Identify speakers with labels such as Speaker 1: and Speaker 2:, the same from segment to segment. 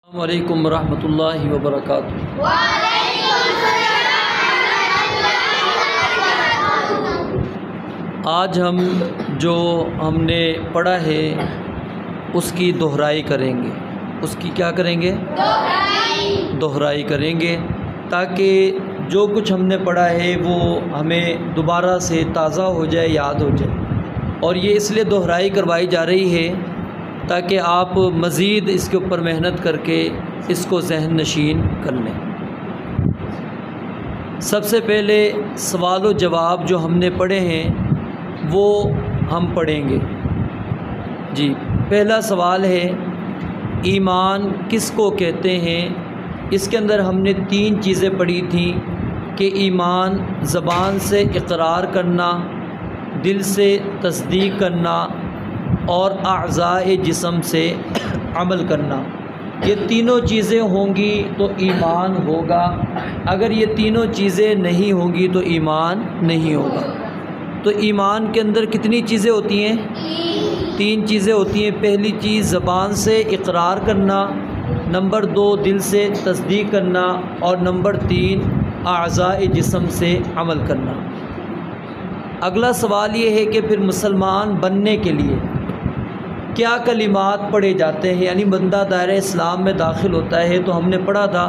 Speaker 1: السلام علیکم ورحمۃ اللہ وبرکاتہ۔ آج ہم نے پڑھا ہے اس کی دہرائی کریں گے۔ اس کی کیا کریں گے؟ دہرائی کریں گے، تاکہ جو کچھ ہم نے پڑھا ہے وہ ہمیں دوبارہ سے تازہ ہو جائے، یاد ہو جائے۔ اور یہ اس لیے دہرائی کروائی جا رہی ہے تاکہ آپ مزید اس کے اوپر محنت کر کے اس کو ذہن نشین کر لیں۔ سب سے پہلے سوال و جواب جو ہم نے پڑھے ہیں وہ ہم پڑھیں گے۔ جی، پہلا سوال ہے ایمان کس کو کہتے ہیں؟ اس کے اندر ہم نے 3 چیزیں پڑھی تھیں کہ ایمان زبان سے اقرار کرنا، دل سے تصدیق کرنا اور اعضاء جسم سے عمل کرنا۔ یہ تینوں چیزیں ہوں گی تو ایمان ہوگا، اگر یہ تینوں چیزیں نہیں ہوں گی تو ایمان نہیں ہوگا۔ تو ایمان کے اندر کتنی چیزیں ہوتی ہیں؟ 3 چیزیں ہوتی ہیں۔ پہلی چیز زبان سے اقرار کرنا، نمبر 2 دل سے تصدیق کرنا، اور نمبر 3 اعضاء جسم سے عمل کرنا۔ اگلا سوال یہ ہے کہ پھر مسلمان بننے کے لیے کیا کلمات پڑھے جاتے ہیں؟ یعنی بندہ دائرہ اسلام میں داخل ہوتا ہے تو ہم نے پڑھا تھا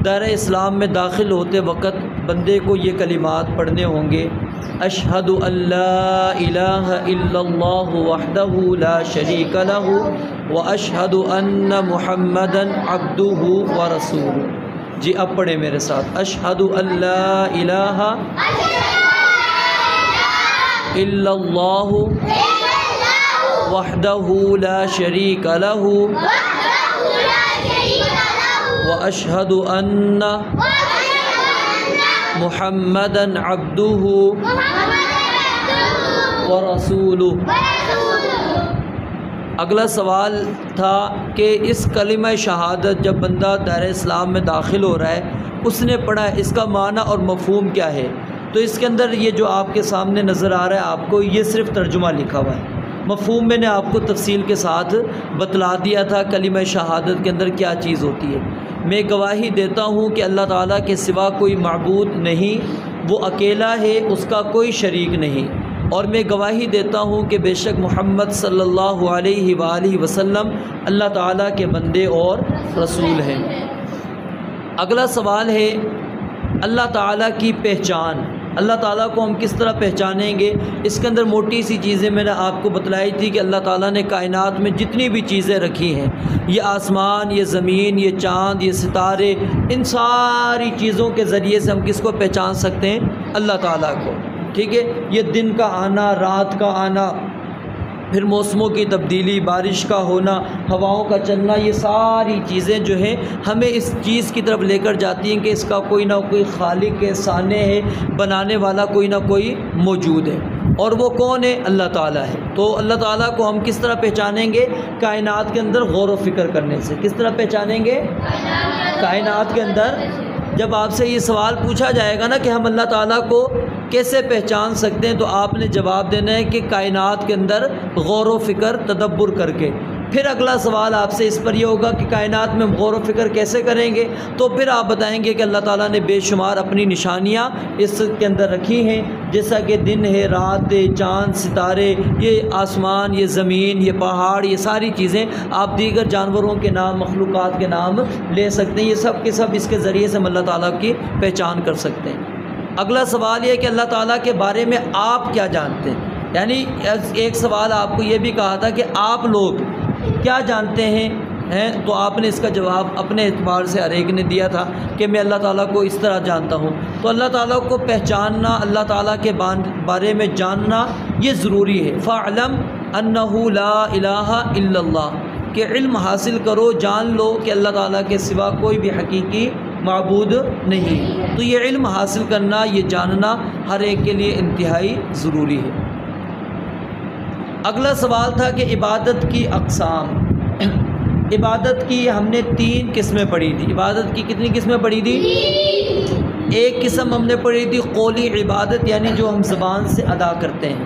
Speaker 1: دائرہ اسلام میں داخل ہوتے وقت بندے کو یہ کلمات پڑھنے ہوں گے: اشہد ان لا الہ الا اللہ وحدہ لا شریک لہ واشہد ان محمدا عبدہ ورسولہ۔ جی اب پڑھیں میرے ساتھ: اشہد ان لا الہ الا اللہ وحدہ لا شریک لہ واشہد ان محمدا عبدہ ورسولہ۔ اگلا سوال تھا کہ اس کلمہ شہادت جب بندہ دائرہ اسلام میں داخل ہو رہا ہے، اس نے پڑھا ہے، اس کا معنی اور مفہوم کیا ہے؟ تو اس کے اندر یہ جو آپ کے سامنے نظر آ رہا ہے آپ کو، یہ صرف ترجمہ لکھا ہوا ہے۔ مفہوم میں نے آپ کو تفصیل کے ساتھ بتلا دیا تھا کلمہ شہادت کے اندر کیا چیز ہوتی ہے۔ میں گواہی دیتا ہوں کہ اللہ تعالیٰ کے سوا کوئی معبود نہیں، وہ اکیلا ہے، اس کا کوئی شریک نہیں، اور میں گواہی دیتا ہوں کہ بے شک محمد صلی اللہ علیہ وآلہ وسلم اللہ تعالیٰ کے بندے اور رسول ہیں۔ اگلا سوال ہے اللہ تعالیٰ کی پہچان۔ اللہ تعالیٰ کو ہم کس طرح پہچانیں گے؟ اس کے اندر موٹی سی چیزیں میں نے آپ کو بتلائی تھی کہ اللہ تعالیٰ نے کائنات میں جتنی بھی چیزیں رکھی ہیں، یہ آسمان، یہ زمین، یہ چاند، یہ ستارے، ان ساری چیزوں کے ذریعے سے ہم کس کو پہچان سکتے ہیں؟ اللہ تعالیٰ کو۔ ٹھیک ہے، یہ دن کا آنا، رات کا آنا، پھر موسموں کی تبدیلی، بارش کا ہونا، ہواؤں کا چلنا، یہ ساری چیزیں جو ہیں ہمیں اس چیز کی طرف لے کر جاتی ہیں کہ اس کا کوئی نہ کوئی خالق ہے، صانع ہے، بنانے والا کوئی نہ کوئی موجود ہے، اور وہ کون ہے؟ اللہ تعالیٰ ہے۔ تو اللہ تعالیٰ کو ہم کس طرح پہچانیں گے؟ کائنات کے اندر غور و فکر کرنے سے۔ کس طرح پہچانیں گے؟ کائنات کے اندر جب آپ سے یہ سوال پوچھا جائے گا نا کہ ہم اللہ تعالیٰ کو کیسے پہچان سکتے ہیں، تو آپ نے جواب دینا ہے کہ کائنات کے اندر غور و فکر، تدبر کر کے۔ پھر اگلا سوال آپ سے اس پر یہ ہوگا کہ کائنات میں غور و فکر کیسے کریں گے؟ تو پھر آپ بتائیں گے کہ اللہ تعالیٰ نے بے شمار اپنی نشانیاں اس کے اندر رکھی ہیں، جیسا کہ دن ہے، رات ہے، چاند، ستارے، یہ آسمان، یہ زمین، یہ پہاڑ، یہ ساری چیزیں آپ دیگر جانوروں کے نام، مخلوقات کے نام لے سکتے ہیں۔ یہ سب کے سب اس کے ذریعے سے ہم اللہ تعالیٰ کی پہچان کر سکتے ہیں۔ اگلا سوال یہ ہے کہ اللہ تعالیٰ کے بارے میں آپ کیا جانتے ہیں؟ یعنی ایک سوال آپ کو یہ بھی کہا تھا کہ آپ لوگ کیا جانتے ہیں، تو آپ نے اس کا جواب اپنے اعتبار سے ہر ایک نے دیا تھا کہ میں اللہ تعالیٰ کو اس طرح جانتا ہوں۔ تو اللہ تعالیٰ کو پہچاننا، اللہ تعالیٰ کے بارے میں جاننا یہ ضروری ہے۔ فَاعْلَمْ أَنَّهُ لَا إِلَٰهَ إِلَّا اللَّهُ، کہ علم حاصل کرو، جان لو کہ اللہ تعالیٰ کے سوا کوئی بھی حقیقی معبود نہیں۔ تو یہ علم حاصل کرنا، یہ جاننا ہر ایک کے لیے انتہائی ضروری ہے۔ اگلا سوال تھا کہ عبادت کی اقسام۔ عبادت کی ہم نے 3 قسمیں پڑھی تھی۔ عبادت کی کتنی قسمیں پڑھی تھی؟ ایک قسم ہم نے پڑھی تھی قولی عبادت، یعنی جو ہم زبان سے ادا کرتے ہیں،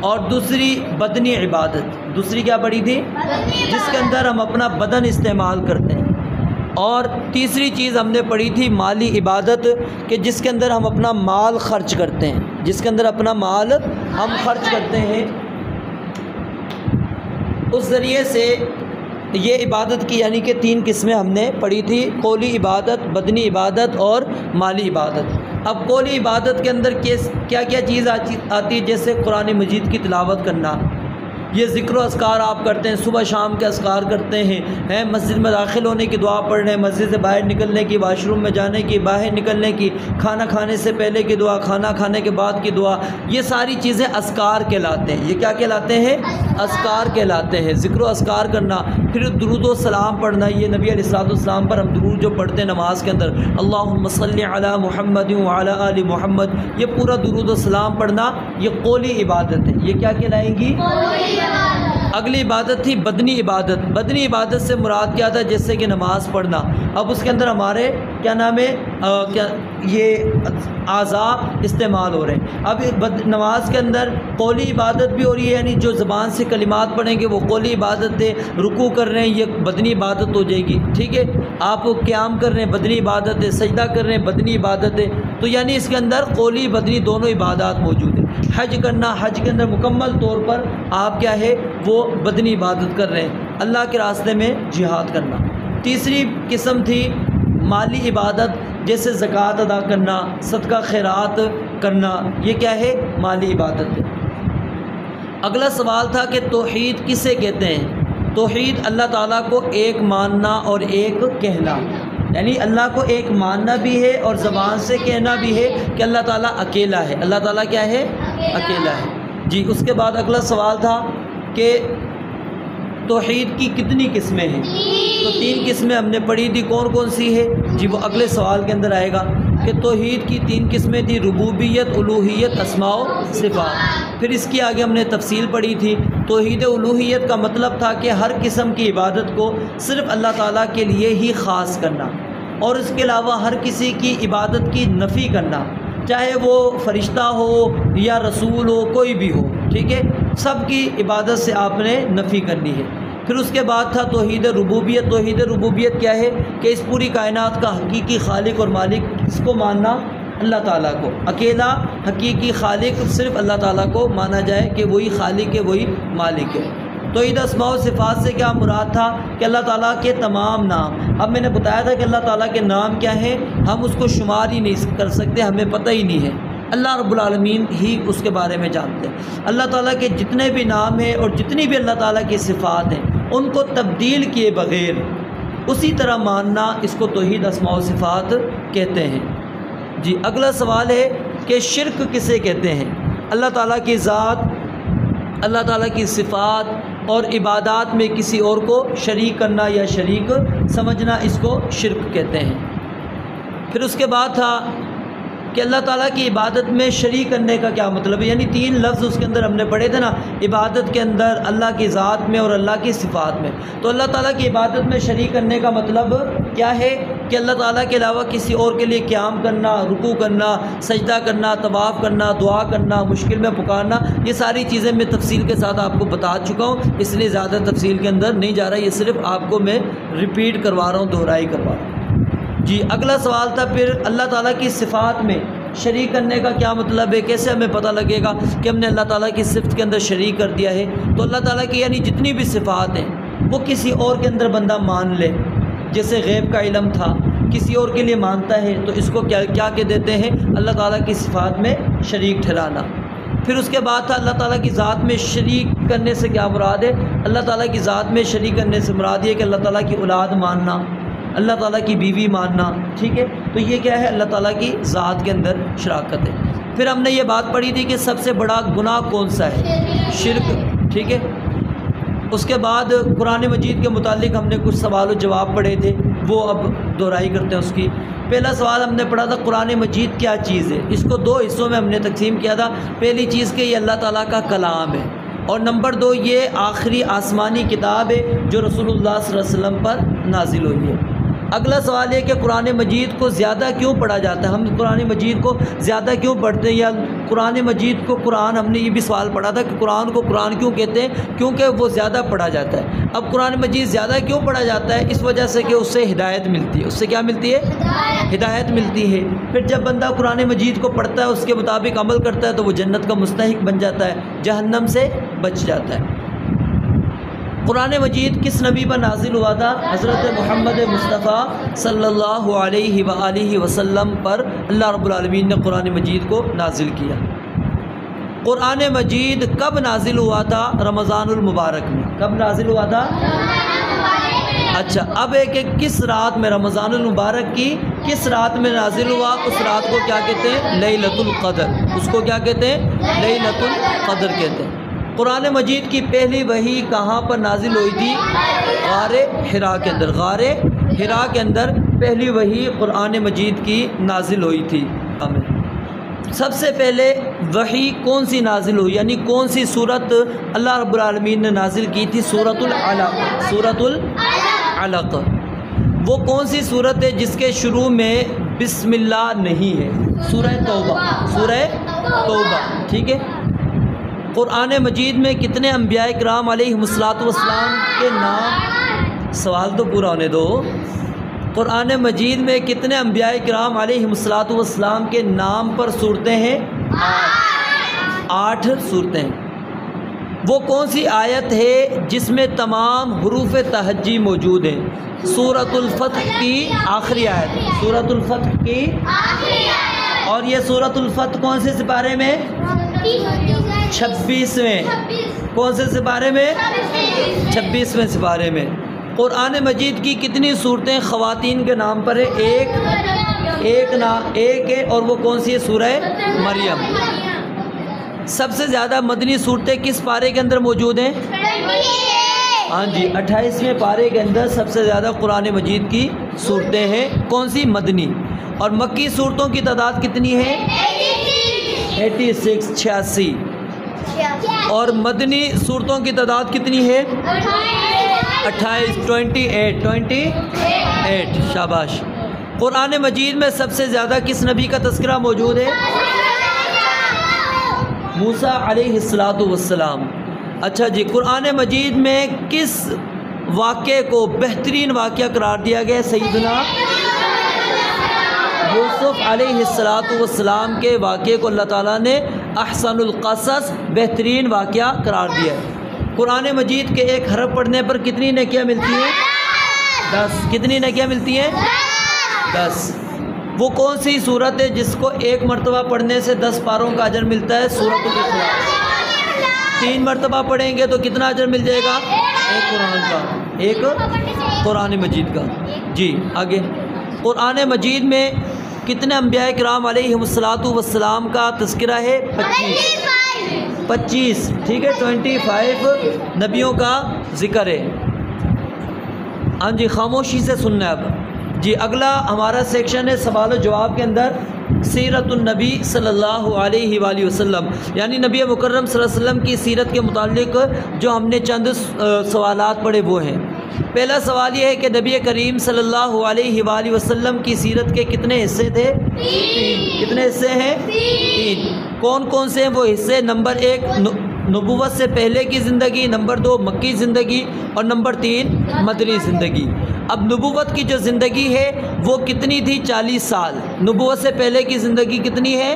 Speaker 1: اور دوسری بدنی عبادت۔ دوسری کیا پڑھی تھی؟ جس کے اندر ہم اپنا بدن استعمال کرتے ہیں۔ اور تیسری چیز ہم نے پڑھی تھی مالی عبادت، کہ جس کے اندر ہم اپنا مال خرچ کرتے ہیں، جس کے اندر اپنا مال ہم خرچ کرتے ہیں، اس ذریعے سے یہ عبادت کی یعنی کہ 3 قسمیں ہم نے پڑھی تھی، قولی عبادت، بدنی عبادت اور مالی عبادت۔ اب قولی عبادت کے اندر کیا کیا چیز آتی ہے؟ جیسے قرآن مجید کی تلاوت کرنا، یہ ذکر و اذکار آپ کرتے ہیں، صبح شام کے اذکار کرتے ہیں، مسجد میں داخل ہونے کی دعا پڑھ رہے ہیں، مسجد سے باہر نکلنے کی، واش روم میں جانے کی، باہر نکلنے کی، کھانا کھانے سے پہلے کی دعا، کھانا کھانے کے بعد کی دعا، یہ ساری چیزیں اذکار کہلاتے ہیں۔ یہ کیا کہلاتے ہیں؟ اذکار کہلاتے ہیں، ذکر و اذکار کرنا۔ پھر درود و سلام پڑھنا، یہ نبی علیہ الصلوۃ والسلام پر ہم درود جو پڑھتے ہیں نماز کے اندر، اللہم صلی علی محمد وعلی آل محمد، یہ پورا درود و سلام پڑھنا، یہ قولی عبادت ہے۔ یہ کیا کہلائیں گی؟ اگلی عبادت تھی بدنی عبادت۔ بدنی عبادت سے مراد کیا تھا؟ جیسے کہ نماز پڑھنا۔ اب اس کے اندر ہمارے کیا نام ہے، یہ اعضاء استعمال ہو رہے ہیں۔ اب نماز کے اندر قولی عبادت بھی ہو رہی ہے، یعنی جو زبان سے کلمات پڑھیں گے وہ قولی عبادت ہے، رکوع کر رہے ہیں یہ بدنی عبادت ہو جائے گی، ٹھیک ہے، آپ قیام کر رہے ہیں بدنی عبادت ہے، سجدہ کر رہے ہیں بدنی عبادت ہے۔ تو یعنی اس کے اندر قولی بدنی دونوں عبادات موجود ہیں۔ حج کرنا، حج کے اندر مکمل طور پر آپ کیا ہے وہ بدنی عبادت کر رہے ہیں، اللہ کے راستے میں جہاد کرنا۔ تیسری قسم تھی مالی عبادت، جیسے زکوٰۃ ادا کرنا، صدقہ خیرات کرنا، یہ کیا ہے؟ مالی عبادت ہے۔ اگلا سوال تھا کہ توحید کسے کہتے ہیں؟ توحید اللہ تعالیٰ کو ایک ماننا اور ایک کہنا، یعنی اللہ کو ایک ماننا بھی ہے اور زبان سے کہنا بھی ہے کہ اللہ تعالیٰ اکیلا ہے۔ اللہ تعالیٰ کیا ہے؟ اکیلا ہے۔ جی، اس کے بعد اگلا سوال تھا کہ توحید کی کتنی قسمیں ہیں؟ تو 3 قسمیں ہم نے پڑھی تھی، کون کون سی ہے؟ جی وہ اگلے سوال کے اندر آئے گا کہ توحید کی 3 قسمیں تھی، ربوبیت، الوہیت، اسماء و صفات۔ پھر اس کی آگے ہم نے تفصیل پڑھی تھی۔ توحید الوہیت کا مطلب تھا کہ ہر قسم کی عبادت کو صرف اللہ تعالیٰ کے لیے ہی خاص کرنا، اور اس کے علاوہ ہر کسی کی عبادت کی نفی کرنا، چاہے وہ فرشتہ ہو یا رسول ہو، کوئی بھی ہو، ٹھیک ہے، سب کی عبادت سے آپ نے نفی کرنی ہے۔ پھر اس کے بعد تھا توحید ربوبیت۔ توحید ربوبیت کیا ہے؟ کہ اس پوری کائنات کا حقیقی خالق اور مالک کس کو ماننا؟ اللہ تعالیٰ کو، اکیلا حقیقی خالق صرف اللہ تعالیٰ کو مانا جائے کہ وہی خالق ہے، وہی مالک ہے۔ توحید اسماء و صفات سے کیا مراد تھا؟ کہ اللہ تعالیٰ کے تمام نام، اب میں نے بتایا تھا کہ اللہ تعالیٰ کے نام کیا ہیں، ہم اس کو شمار ہی نہیں کر سکتے، ہمیں پتہ ہی نہیں ہے، اللہ رب العالمین ہی اس کے بارے میں جانتے ہیں۔ اللہ تعالیٰ کے جتنے بھی نام ہیں اور جتنی بھی اللہ تعالیٰ کی صفات ہیں ان کو تبدیل کیے بغیر اسی طرح ماننا، اس کو توحید اسماء و صفات کہتے ہیں۔ جی اگلا سوال ہے کہ شرک کسے کہتے ہیں؟ اللہ تعالیٰ کی ذات، اللہ تعالیٰ کی صفات اور عبادات میں کسی اور کو شریک کرنا یا شریک سمجھنا، اس کو شرک کہتے ہیں۔ پھر اس کے بعد تھا کہ اللہ تعالیٰ کی عبادت میں شریک کرنے کا کیا مطلب ہے، یعنی 3 لفظ اس کے اندر ہم نے پڑھے تھے نا، عبادت کے اندر، اللہ کی ذات میں اور اللہ کی صفات میں۔ تو اللہ تعالیٰ کی عبادت میں شریک کرنے کا مطلب کیا ہے؟ کہ اللہ تعالیٰ کے علاوہ کسی اور کے لیے قیام کرنا، رکوع کرنا، سجدہ کرنا، طواف کرنا، دعا کرنا، مشکل میں پکارنا، یہ ساری چیزیں میں تفصیل کے ساتھ آپ کو بتا چکا ہوں، اس لیے زیادہ تفصیل کے اندر نہیں جا رہا، یہ صرف آپ کو میں ریپیٹ کروا رہا ہوں، دہرائی کروا رہا ہوں۔ جی اگلا سوال تھا پھر اللہ تعالیٰ کی صفات میں شریک کرنے کا کیا مطلب ہے، کیسے ہمیں پتہ لگے گا کہ ہم نے اللہ تعالیٰ کی صفت کے اندر شریک کر دیا ہے؟ تو اللہ تعالیٰ کی یعنی جتنی بھی صفات ہیں وہ کسی اور کے اندر بندہ مان لے، جیسے غیب کا علم تھا کسی اور کے لیے مانتا ہے تو اس کو کیا کہ دیتے ہیں؟ اللہ تعالیٰ کی صفات میں شریک ٹھہرانا۔ پھر اس کے بعد تھا اللہ تعالیٰ کی ذات میں شریک کرنے سے کیا مراد ہے؟ اللہ تعالیٰ کی ذات میں شریک کرنے سے مراد یہ کہ اللہ تعالیٰ کی اولاد ماننا، اللہ تعالیٰ کی بیوی ماننا، ٹھیک ہے، تو یہ کیا ہے؟ اللہ تعالیٰ کی ذات کے اندر شراکت ہے۔ پھر ہم نے یہ بات پڑھی تھی کہ سب سے بڑا گناہ کون سا ہے؟ شرک، ٹھیک ہے۔ اس کے بعد قرآن مجید کے متعلق ہم نے کچھ سوال و جواب پڑھے تھے، وہ اب دہرائی کرتے ہیں اس کی۔ پہلا سوال ہم نے پڑھا تھا قرآن مجید کیا چیز ہے، اس کو 2 حصوں میں ہم نے تقسیم کیا تھا۔ پہلی چیز کہ یہ اللہ تعالیٰ کا کلام ہے، اور نمبر 2 یہ آخری آسمانی کتاب ہے جو رسول اللہ صلی اللہ علیہ وسلم پر نازل ہوئی ہے۔ اگلا سوال یہ کہ قرآن مجید کو زیادہ کیوں پڑھا جاتا ہے؟ ہم قرآن مجید کو زیادہ کیوں پڑھتے ہیں؟ یا قرآن مجید کو قرآن، ہم نے یہ بھی سوال پڑھا تھا کہ قرآن کو قرآن کیوں کہتے ہیں؟ کیونکہ وہ زیادہ پڑھا جاتا ہے۔ اب قرآن مجید زیادہ کیوں پڑھا جاتا ہے؟ اس وجہ سے کہ اس سے ہدایت ملتی ہے۔ اس سے کیا ملتی ہے؟ ہدایت ملتی ہے۔ پھر جب بندہ قرآن مجید کو پڑھتا ہے، اس کے مطابق عمل کرتا ہے، تو وہ جنت کا مستحق بن جاتا ہے، جہنم سے بچ جاتا ہے۔ قرآن مجید کس نبی پر نازل ہوا تھا؟ حضرت محمد مصطفیٰ صلی اللہ علیہ وآلہ وسلم پر اللہ رب العالمین نے قرآن مجید کو نازل کیا۔ قرآن مجید کب نازل ہوا تھا؟ رمضان المبارک میں۔ کب نازل ہوا تھا؟ اچھا، اب ایک کس رات میں؟ رمضان المبارک کی کس رات میں نازل ہوا؟ اس رات کو کیا کہتے ہیں؟ لیلۃ القدر۔ اس کو کیا کہتے ہیں؟ لیلۃ القدر کہتے ہیں۔ قرآن مجید کی پہلی وحی کہاں پر نازل ہوئی تھی؟ غار حرا کے اندر۔ غار حرا کے اندر پہلی وحی قرآن مجید کی نازل ہوئی تھی۔ سب سے پہلے وحی کون سی نازل ہوئی، یعنی کون سی صورت اللہ رب العالمین نے نازل کی تھی؟ سورۃ العلق۔ سورۃ العلق وہ کون سی صورت ہے جس کے شروع میں بسم اللہ نہیں ہے؟ سورہ توبہ۔ سورہ توبہ، ٹھیک ہے۔ قرآن مجید میں کتنے انبیاء کرام علیہ السلام کے نام؟ سوال تو پورا ہونے دو۔ قرآن مجید میں کتنے انبیاء کرام علیہ السلام کے نام پر صورتیں ہیں؟ 8 صورتیں ہیں۔ وہ کون سی آیت ہے جس میں تمام حروف تہجی موجود ہیں؟ سورۃ الفتح کی آخری آیت۔ سورۃ الفتح کی آخری آیت۔ اور یہ سورۃ الفتح کون سے سپارے میں؟ 26ویں۔ کون سے سپارے میں؟ 26ویں سپارے میں۔ قرآن مجید کی کتنی صورتیں خواتین کے نام پر ہے؟ ایک ہے، اور وہ کون سی ہے؟ سورہ مریم۔ سب سے زیادہ مدنی صورتیں کس پارے کے اندر موجود ہیں؟ ہاں جی، 28ویں پارے کے اندر سب سے زیادہ قرآن مجید کی صورتیں ہیں۔ کون سی؟ مدنی۔ اور مکی صورتوں کی تعداد کتنی ہے؟ 86 86۔ اور مدنی صورتوں کی تعداد کتنی ہے؟ 28 شاباش۔ قرآن مجید میں سب سے زیادہ کس نبی کا تذکرہ موجود ہے؟ موسیٰ علیہ السلام۔ اچھا جی، قرآن مجید میں کس واقعے کو بہترین واقعہ قرار دیا گیا؟ سیدنا یوسف علیہ السلام کے واقعے کو اللہ تعالیٰ نے احسن القصص، بہترین واقعہ قرار دیا ہے۔ قرآن مجید کے ایک حرف پڑھنے پر کتنی نیکیاں ملتی ہیں؟ 10۔ کتنی نیکیاں ملتی ہیں؟ 10۔ وہ کون سی صورت ہے جس کو ایک مرتبہ پڑھنے سے 10 پاروں کا اجر ملتا ہے؟ سورۃ الاخلاص۔ 3 مرتبہ پڑھیں گے تو کتنا اجر مل جائے گا؟ ایک قرآن کا، ایک قرآن مجید کا۔ جی آگے، قرآن مجید میں کتنے انبیاء کرام علیہ السلام کا تذکرہ ہے؟ 25، ٹھیک ہے، 25 نبیوں کا ذکر ہے۔ ہاں جی، خاموشی سے سننا ہے اب۔ جی اگلا ہمارا سیکشن ہے سوال و جواب کے اندر سیرت النبی صلی اللہ علیہ وآلہ وسلم، یعنی نبی مکرم صلی اللہ علیہ وسلم کی سیرت کے متعلق جو ہم نے چند سوالات پڑھے وہ ہیں۔ پہلا سوال یہ ہے کہ نبی کریم صلی اللہ علیہ وآلہ وسلم کی سیرت کے کتنے حصے تھے؟ 3۔ کتنے حصے ہیں؟ 3۔ کون کون سے ہیں وہ حصے؟ نمبر 1 نبوت سے پہلے کی زندگی، نمبر 2 مکی زندگی، اور نمبر 3 مدنی زندگی۔ اب نبوت کی جو زندگی ہے وہ کتنی تھی؟ 40 سال۔ نبوت سے پہلے کی زندگی کتنی ہے؟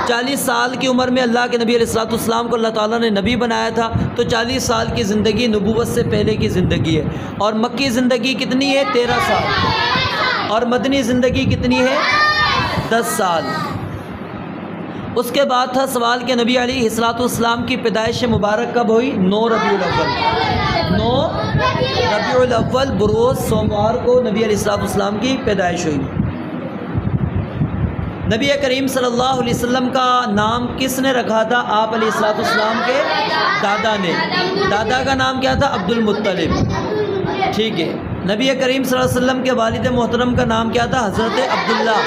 Speaker 1: 40 سال کی عمر میں اللہ کے نبی علیہ السلام کو اللہ تعالیٰ نے نبی بنایا تھا، تو 40 سال کی زندگی نبوت سے پہلے کی زندگی ہے۔ اور مکی زندگی کتنی ہے؟ 13 سال۔ اور مدنی زندگی کتنی ہے؟ 10 سال۔ اس کے بعد تھا سوال کہ نبی علیہ السلام کی پیدائش مبارک کب ہوئی؟ 9 ربیع الاول۔ 9 ربیع الاول بروز سوموار کو نبی علیہ السلام کی پیدائش ہوئی۔ نبی کریم صلی اللہ علیہ وسلم کا نام کس نے رکھا تھا؟ آپ علیہ السلام کے دادا نے۔ دادا کا نام کیا تھا؟ عبد المطلب، ٹھیک ہے۔ نبی کریم صلی اللہ علیہ وسلم کے والد محترم کا نام کیا تھا؟ حضرت عبداللہ۔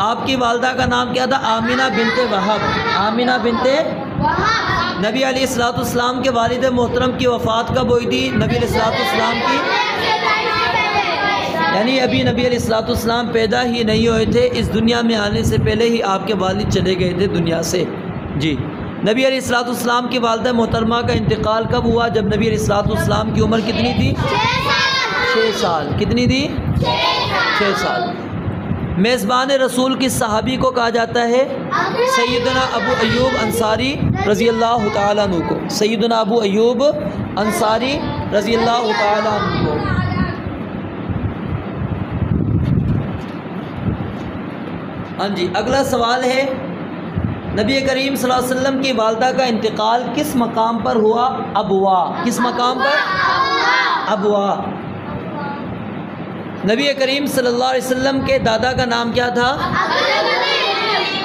Speaker 1: آپ کی والدہ کا نام کیا تھا؟ آمینہ بنت وہب۔ آمینہ بنت وہب۔ نبی علیہ السلام کے والد محترم کی وفات کب ہوئی تھی؟ نبی علیہ السلام کی یعنی ابھی نبی علیہ الصلوۃ والسلام پیدا ہی نہیں ہوئے تھے، اس دنیا میں آنے سے پہلے ہی آپ کے والد چلے گئے تھے دنیا سے۔ جی، نبی علیہ الصلوۃ والسلام کی والدہ محترمہ کا انتقال کب ہوا؟ جب نبی علیہ الصلوۃ والسلام کی عمر کتنی تھی؟ 6 سال۔ کتنی تھی؟ 6 سال۔ میزبان رسول کی صحابی کو کہا جاتا ہے سیدنا ابو ایوب انصاری رضی اللہ تعالیٰ عنہ کو، سیدنا ابو ایوب انصاری رضی اللہ تعالیٰ عنہ کو۔ ہاں جی، اگلا سوال ہے، نبی کریم صلی اللہ علیہ وسلم کی والدہ کا انتقال کس مقام پر ہوا؟ ابوا۔ کس مقام پر؟ ابوا۔ نبی کریم صلی اللہ علیہ وسلم کے دادا کا نام کیا تھا؟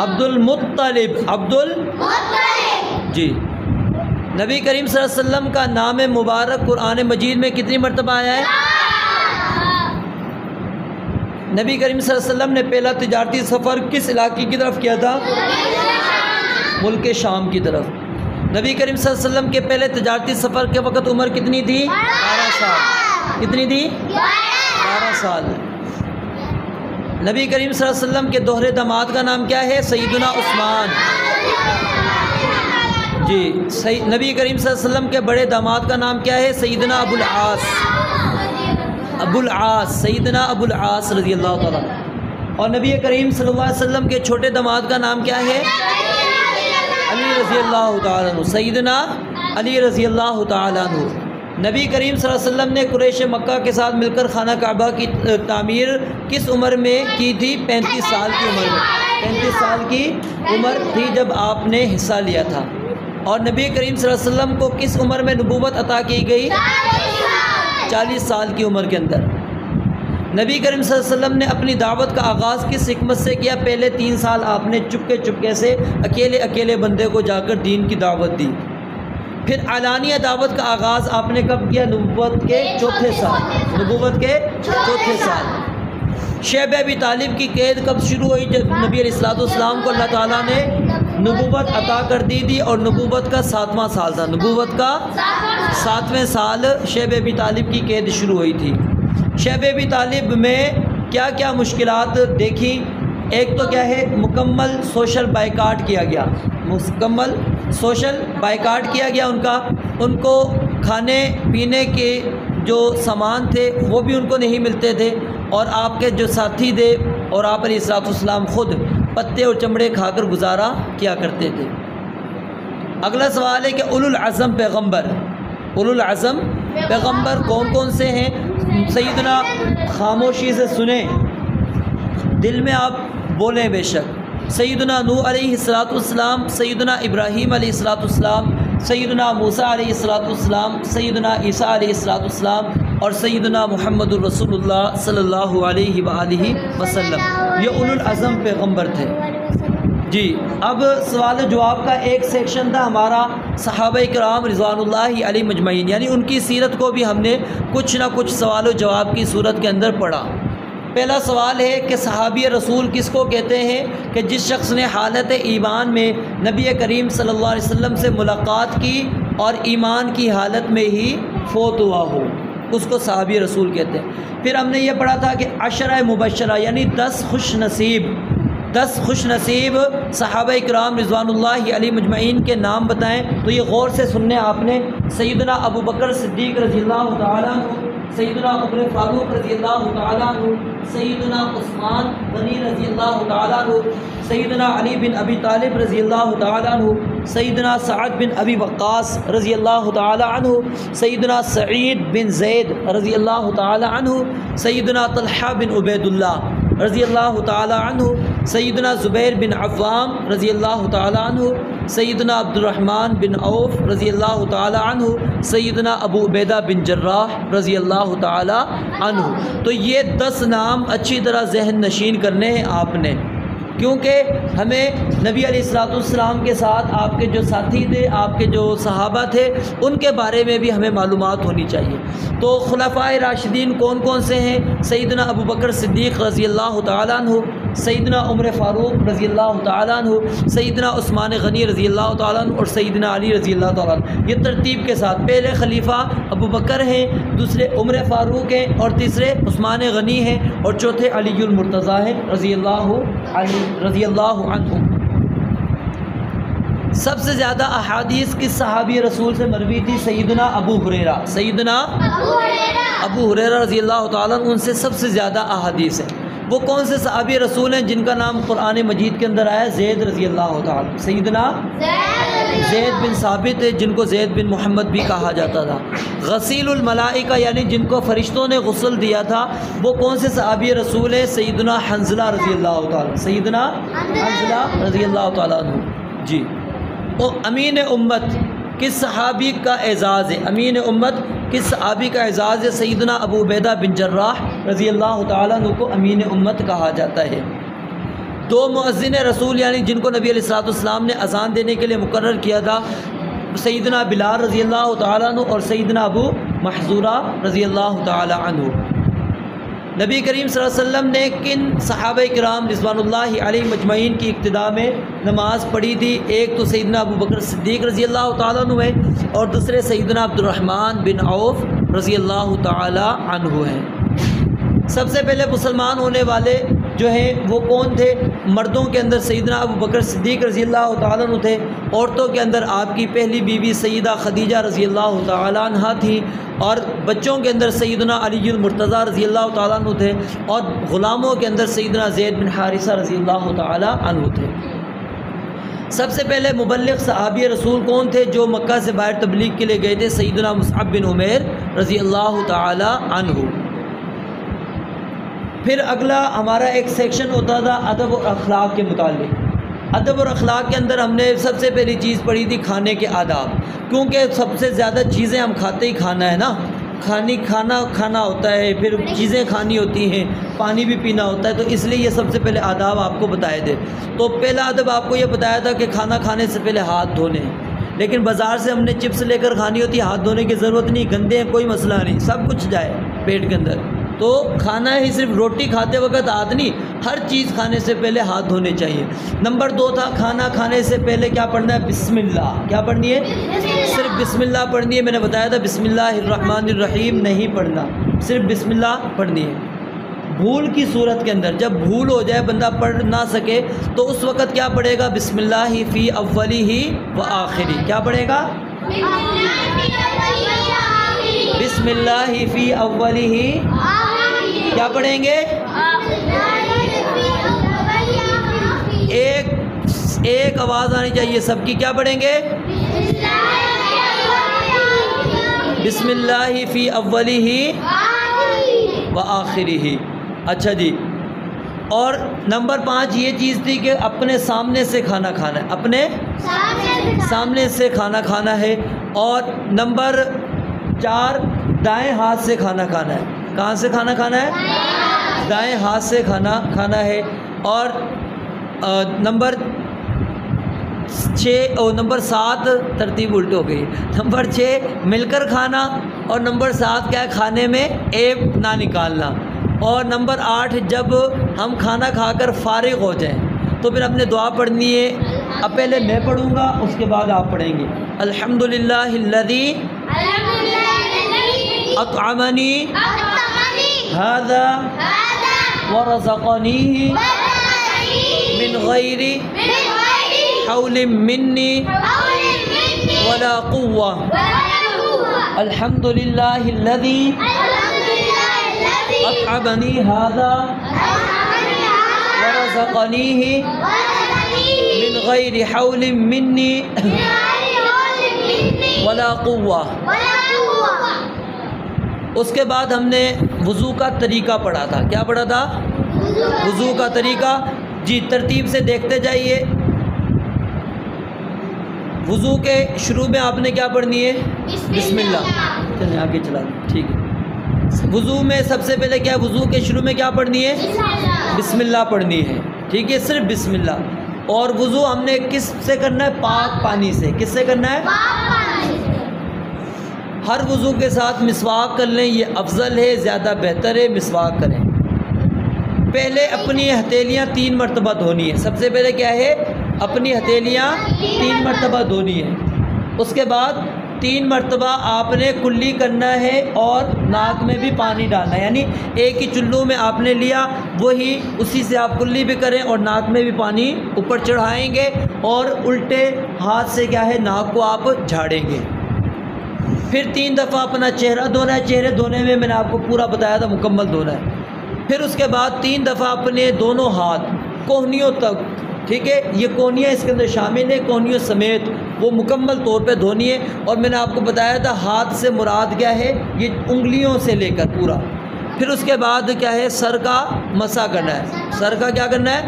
Speaker 1: عبد المطلب۔ عبد المطلب۔ جی، نبی کریم صلی اللہ علیہ وسلم کا نام مبارک قرآن مجید میں کتنی مرتبہ آیا ہے؟ نبی کریم صلی اللہ علیہ وسلم نے پہلا تجارتی سفر کس علاقے کی طرف کیا تھا؟ ملک شام کی طرف۔ نبی کریم صلی اللہ علیہ وسلم کے پہلے تجارتی سفر کے وقت عمر کتنی تھی؟ 12 سال۔ کتنی تھی؟ 12 سال۔ نبی کریم صلی اللہ علیہ وسلم کے دوہرے داماد کا نام کیا ہے؟ سیدنا عثمان۔ جی، نبی کریم صلی اللہ علیہ وسلم کے بڑے داماد کا نام کیا ہے؟ سیدنا ابو العاص۔ ابو العاص، سیدنا ابو العاص رضی اللہ تعالیٰ۔ اور نبی کریم صلی اللہ علیہ وسلم کے چھوٹے داماد کا نام کیا ہے؟ علی رضی اللہ تعالیٰ عنہ، سیدنا علی رضی اللہ تعالیٰ عنہ۔ نبی کریم صلی اللہ علیہ وسلم نے قریش مکہ کے ساتھ مل کر خانہ کعبہ کی تعمیر کس عمر میں کی تھی؟ 35 سال کی عمر میں۔ 35 سال کی عمر تھی جب آپ نے حصہ لیا تھا۔ اور نبی کریم صلی اللہ علیہ وسلم کو کس عمر میں نبوت عطا کی گئی؟ 40 سال کی عمر کے اندر۔ نبی کریم صلی اللہ علیہ وسلم نے اپنی دعوت کا آغاز کس حکمت سے کیا؟ پہلے 3 سال آپ نے چپکے سے اکیلے بندے کو جا کر دین کی دعوت دی۔ پھر علانیہ دعوت کا آغاز آپ نے کب کیا؟ نبوت کے 4تھے سال۔ نبوت کے 4تھے سال۔ شیب ابی طالب کی قید کب شروع ہوئی؟ جب نبی علیہ الصلوۃ والسلام کو اللہ تعالیٰ نے نبوت عطا کر دی تھی، اور نبوت کا 7واں سال تھا۔ نبوت کا 7ویں سال شیب ابی طالب کی قید شروع ہوئی تھی۔ شیب ابی طالب میں کیا کیا مشکلات دیکھی؟ ایک تو کیا ہے، مکمل سوشل بائیکاٹ کیا گیا، مکمل سوشل بائیکاٹ کیا گیا ان کو کھانے پینے کے جو سامان تھے وہ بھی ان کو نہیں ملتے تھے، اور آپ کے جو ساتھی تھے اور آپ علیہ الصلوۃ والسلام خود پتے اور چمڑے کھا کر گزارا کیا کرتے تھے۔ اگلا سوال ہے کہ اولو العزم پیغمبر، اولو العزم پیغمبر کون کون سے ہیں؟ سیدنا، خاموشی سے سنیں، دل میں آپ بولیں بے شک، سیدنا نوح علیہ الصلوۃ والسلام، سیدنا ابراہیم علیہ الصلوۃ والسلام، سیدنا موسیٰ علیہ الصلوۃ والسلام، سیدنا عیسیٰ علیہ الصلوۃ والسلام، اور سیدنا محمد الرسول اللہ صلی اللہ علیہ وآلہ وسلم، یہ اولو العزم پیغمبر تھے۔ جی، اب سوال و جواب کا ایک سیکشن تھا ہمارا صحابہ کرام رضوان اللہ علیہ مجمعین، یعنی ان کی سیرت کو بھی ہم نے کچھ نہ کچھ سوال و جواب کی صورت کے اندر پڑھا۔ پہلا سوال ہے کہ صحابی رسول کس کو کہتے ہیں؟ کہ جس شخص نے حالت ایمان میں نبی کریم صلی اللہ علیہ وسلم سے ملاقات کی اور ایمان کی حالت میں ہی فوت ہوا ہو، اس کو صحابی رسول کہتے ہیں۔ پھر ہم نے یہ پڑھا تھا کہ عشرہ مبشرہ یعنی 10 خوش نصیب صحابہ کرام رضوان اللہ علیہ مجمعین کے نام بتائیں، تو یہ غور سے سننے آپ نے۔ سیدنا ابو بکر صدیق رضی اللہ تعالیٰ عنہ، سیدنا عمر فاروق رضی اللہ تعالیٰ عنہ، سیدنا عثمان غنی رضی اللہ تعالیٰ عنہ، سیدنا علی بن ابی طالب رضی اللہ تعالیٰ عنہ، سیدنا سعد بن ابی وقاص رضی اللہ تعالیٰ عنہ، سیدنا سعید بن زید رضی اللہ تعالیٰ عنہ، سیدنا طلحہ بن عبید اللہ رضی اللہ تعالیٰ عنہ، سیدنا زبیر بن عوام رضی اللہ تعالیٰ عنہ، سیدنا عبد الرحمن بن عوف رضی اللہ تعالیٰ عنہ، سیدنا ابو عبیدہ بن جراح رضی اللہ تعالیٰ عنہ۔ تو یہ 10 نام اچھی طرح ذہن نشین کرنے ہیں آپ نے، کیونکہ ہمیں نبی علیہ الصلوۃ والسلام کے ساتھ آپ کے جو ساتھی تھے، آپ کے جو صحابہ تھے، ان کے بارے میں بھی ہمیں معلومات ہونی چاہیے۔ تو خلفائے راشدین کون کون سے ہیں؟ سیدنا ابو بکر صدیق رضی اللہ تعالیٰ عنہ، سیدنا عمر فاروق رضی اللہ تعالیٰ عنہ، سیدنا عثمان غنی رضی اللہ تعالیٰ عنہ اور سیدنا علی رضی اللہ تعالیٰ عنہ۔ یہ ترتیب کے ساتھ پہلے خلیفہ ابو بکر ہیں، دوسرے عمر فاروق ہیں، اور تیسرے عثمان غنی ہیں، اور چوتھے علی المرتضیٰ ہیں رضی اللہ عنہ۔ سب سے زیادہ احادیث کس صحابی رسول سے مروی تھی؟ سیدنا ابو ہریرہ، سیدنا ابو ہریرہ رضی اللہ تعالیٰ عنہ، ان سے سب سے زیادہ احادیث ہیں۔ وہ کون سے صحابی رسول ہیں جن کا نام قرآن مجید کے اندر آیا؟ زید رضی اللہ تعالیٰ، سیدنا زید بن ثابت ہے، جن کو زید بن محمد بھی کہا جاتا تھا۔ غسیل الملائکہ یعنی جن کو فرشتوں نے غسل دیا تھا، وہ کون سے صحابی رسول ہیں؟ سیدنا حنظلہ رضی اللہ تعالیٰ، سیدنا حنظلہ رضی اللہ تعالیٰ عنہ۔ جی، امین امت کس صحابی کا اعزاز ہے؟ امین امت کس صحابی کا اعزاز ہے؟ سیدنا ابو عبیدہ بن جراح رضی اللہ تعالیٰ عنہ کو امین امت کہا جاتا ہے۔ دو مؤذن رسول یعنی جن کو نبی علیہ الصلوۃ والسلام نے اذان دینے کے لیے مقرر کیا تھا، سیدنا بلال رضی اللہ تعالیٰ عنہ اور سیدنا ابو محذورہ رضی اللہ تعالیٰ عنہ۔ نبی کریم صلی اللہ علیہ وسلم نے کن صحابہ کرام رضوان اللہ علیہ مجمعین کی ابتدا میں نماز پڑھی تھی؟ ایک تو سیدنا ابو بکر صدیق رضی اللہ تعالیٰ عنہ ہے، اور دوسرے سیدنا عبد الرحمن بن عوف رضی اللہ تعالیٰ عنہ ہیں۔ سب سے پہلے مسلمان ہونے والے جو ہیں وہ کون تھے؟ مردوں کے اندر سیدنا ابو بکر صدیق رضی اللہ تعالیٰ عنہ تھے، عورتوں کے اندر آپ کی پہلی بیوی سیدہ خدیجہ رضی اللہ تعالیٰ عنہ تھی، اور بچوں کے اندر سیدنا علی المرتضیٰ رضی اللہ تعالیٰ عنہ تھے، اور غلاموں کے اندر سیدنا زید بن حارثہ رضی اللہ تعالیٰ عنہ تھے۔ سب سے پہلے مبلغ صحابی رسول کون تھے جو مکہ سے باہر تبلیغ کے لیے گئے تھے؟ سیدنا مصعب بن عمیر رضی اللہ تعالیٰ عنہ۔ پھر اگلا ہمارا ایک سیکشن ہوتا تھا ادب اور اخلاق کے متعلق۔ ادب اور اخلاق کے اندر ہم نے سب سے پہلی چیز پڑھی تھی کھانے کے آداب، کیونکہ سب سے زیادہ چیزیں ہم کھاتے ہی کھانا ہے نا، کھانا ہوتا ہے، پھر چیزیں کھانی ہوتی ہیں، پانی بھی پینا ہوتا ہے، تو اس لیے یہ سب سے پہلے آداب آپ کو بتائے تھے۔ تو پہلا ادب آپ کو یہ بتایا تھا کہ کھانا کھانے سے پہلے ہاتھ دھونے ہیں، لیکن بازار سے ہم نے چپس لے کر کھانی ہوتی ہے، ہاتھ دھونے کی ضرورت نہیں، گندے ہیں کوئی مسئلہ نہیں، سب کچھ جائے پیٹ کے اندر۔ تو کھانا ہی صرف روٹی کھاتے وقت ہاتھ نہیں، ہر چیز کھانے سے پہلے ہاتھ دھونے چاہیے۔ نمبر 2 تھا کھانا کھانے سے پہلے کیا پڑھنا ہے؟ بسم اللہ۔ کیا پڑھنی ہے؟ صرف بسم اللہ پڑھنی ہے۔ میں نے بتایا تھا بسم اللہ الرحمن الرحیم نہیں پڑھنا، صرف بسم اللہ پڑھنی ہے۔ بھول کی صورت کے اندر جب بھول ہو جائے، بندہ پڑھ نہ سکے، تو اس وقت کیا پڑھے گا؟ بسم اللہ فی اولی و آخری۔ کیا پڑھے گا؟ بسم اللہ فی اولی، کیا پڑھیں گے؟ ایک آواز آنی چاہیے سب کی، کیا پڑھیں گے؟ بسم اللہ فی اولی و آخری۔ اچھا جی، اور نمبر 5 یہ چیز تھی کہ اپنے سامنے سے کھانا کھانا ہے، اپنے سامنے سے کھانا کھانا ہے۔ اور نمبر 4 دائیں ہاتھ سے کھانا کھانا ہے۔ کہاں سے کھانا کھانا ہے؟ دائیں ہاتھ سے کھانا کھانا ہے۔ اور نمبر 7 ترتیب الٹ ہو گئی۔ نمبر 6 مل کر کھانا، اور نمبر 7 کیا ہے؟ کھانے میں ایب نہ نکالنا۔ اور نمبر 8 جب ہم کھانا کھا کر فارغ ہو جائیں تو پھر اپنے دعا پڑھنی ہے۔ اب پہلے میں پڑھوں گا، اس کے بعد آپ پڑھیں گے۔ الحمدللہ الذی اطعمنی ھذا ورزقنیہ من غیر حول منی ولا قوة۔ الحمدللہ الذی اطعمنی ھذا ورزقنیہ من غیر حول منی ولا قوة۔ اس کے بعد ہم نے وضو کا طریقہ پڑھا تھا۔ کیا پڑھا تھا؟ وضو کا طریقہ۔ جی ترتیب سے دیکھتے جائیے۔ وضو کے شروع میں آپ نے کیا پڑھنی ہے؟ بسم اللہ۔ چلیں آگے چلا دیں، ٹھیک ہے۔ وضو میں سب سے پہلے کیا؟ وضو کے شروع میں کیا پڑھنی ہے؟ بسم اللہ پڑھنی ہے، ٹھیک ہے، صرف بسم اللہ۔ اور وضو ہم نے کس سے کرنا ہے؟ پاک پانی سے۔ کس سے کرنا ہے؟ ہر وضو کے ساتھ مسواک کر لیں، یہ افضل ہے، زیادہ بہتر ہے، مسواک کریں۔ پہلے اپنی ہتھیلیاں 3 مرتبہ دھونی ہے. سب سے پہلے کیا ہے؟ اپنی ہتھیلیاں 3 مرتبہ دھونی ہے. اس کے بعد 3 مرتبہ آپ نے کلی کرنا ہے اور ناک میں بھی پانی ڈالنا ہے. یعنی ایک ہی چلو میں آپ نے لیا، وہی اسی سے آپ کلی بھی کریں اور ناک میں بھی پانی اوپر چڑھائیں گے اور الٹے ہاتھ سے کیا ہے ناک کو آپ جھاڑیں گے. پھر 3 دفعہ اپنا چہرہ دھونا ہے. چہرے دھونے میں نے آپ کو پورا بتایا تھا، مکمل دھونا ہے. پھر اس کے بعد 3 دفعہ اپنے دونوں ہاتھ کوہنیوں تک، ٹھیک ہے، یہ کوہنیاں اس کے اندر شامل ہیں، کوہنیوں سمیت وہ مکمل طور پہ دھونی ہے. اور میں نے آپ کو بتایا تھا ہاتھ سے مراد کیا ہے، یہ انگلیوں سے لے کر پورا. پھر اس کے بعد کیا ہے، سر کا مسح کرنا ہے. سر کا کیا کرنا ہے؟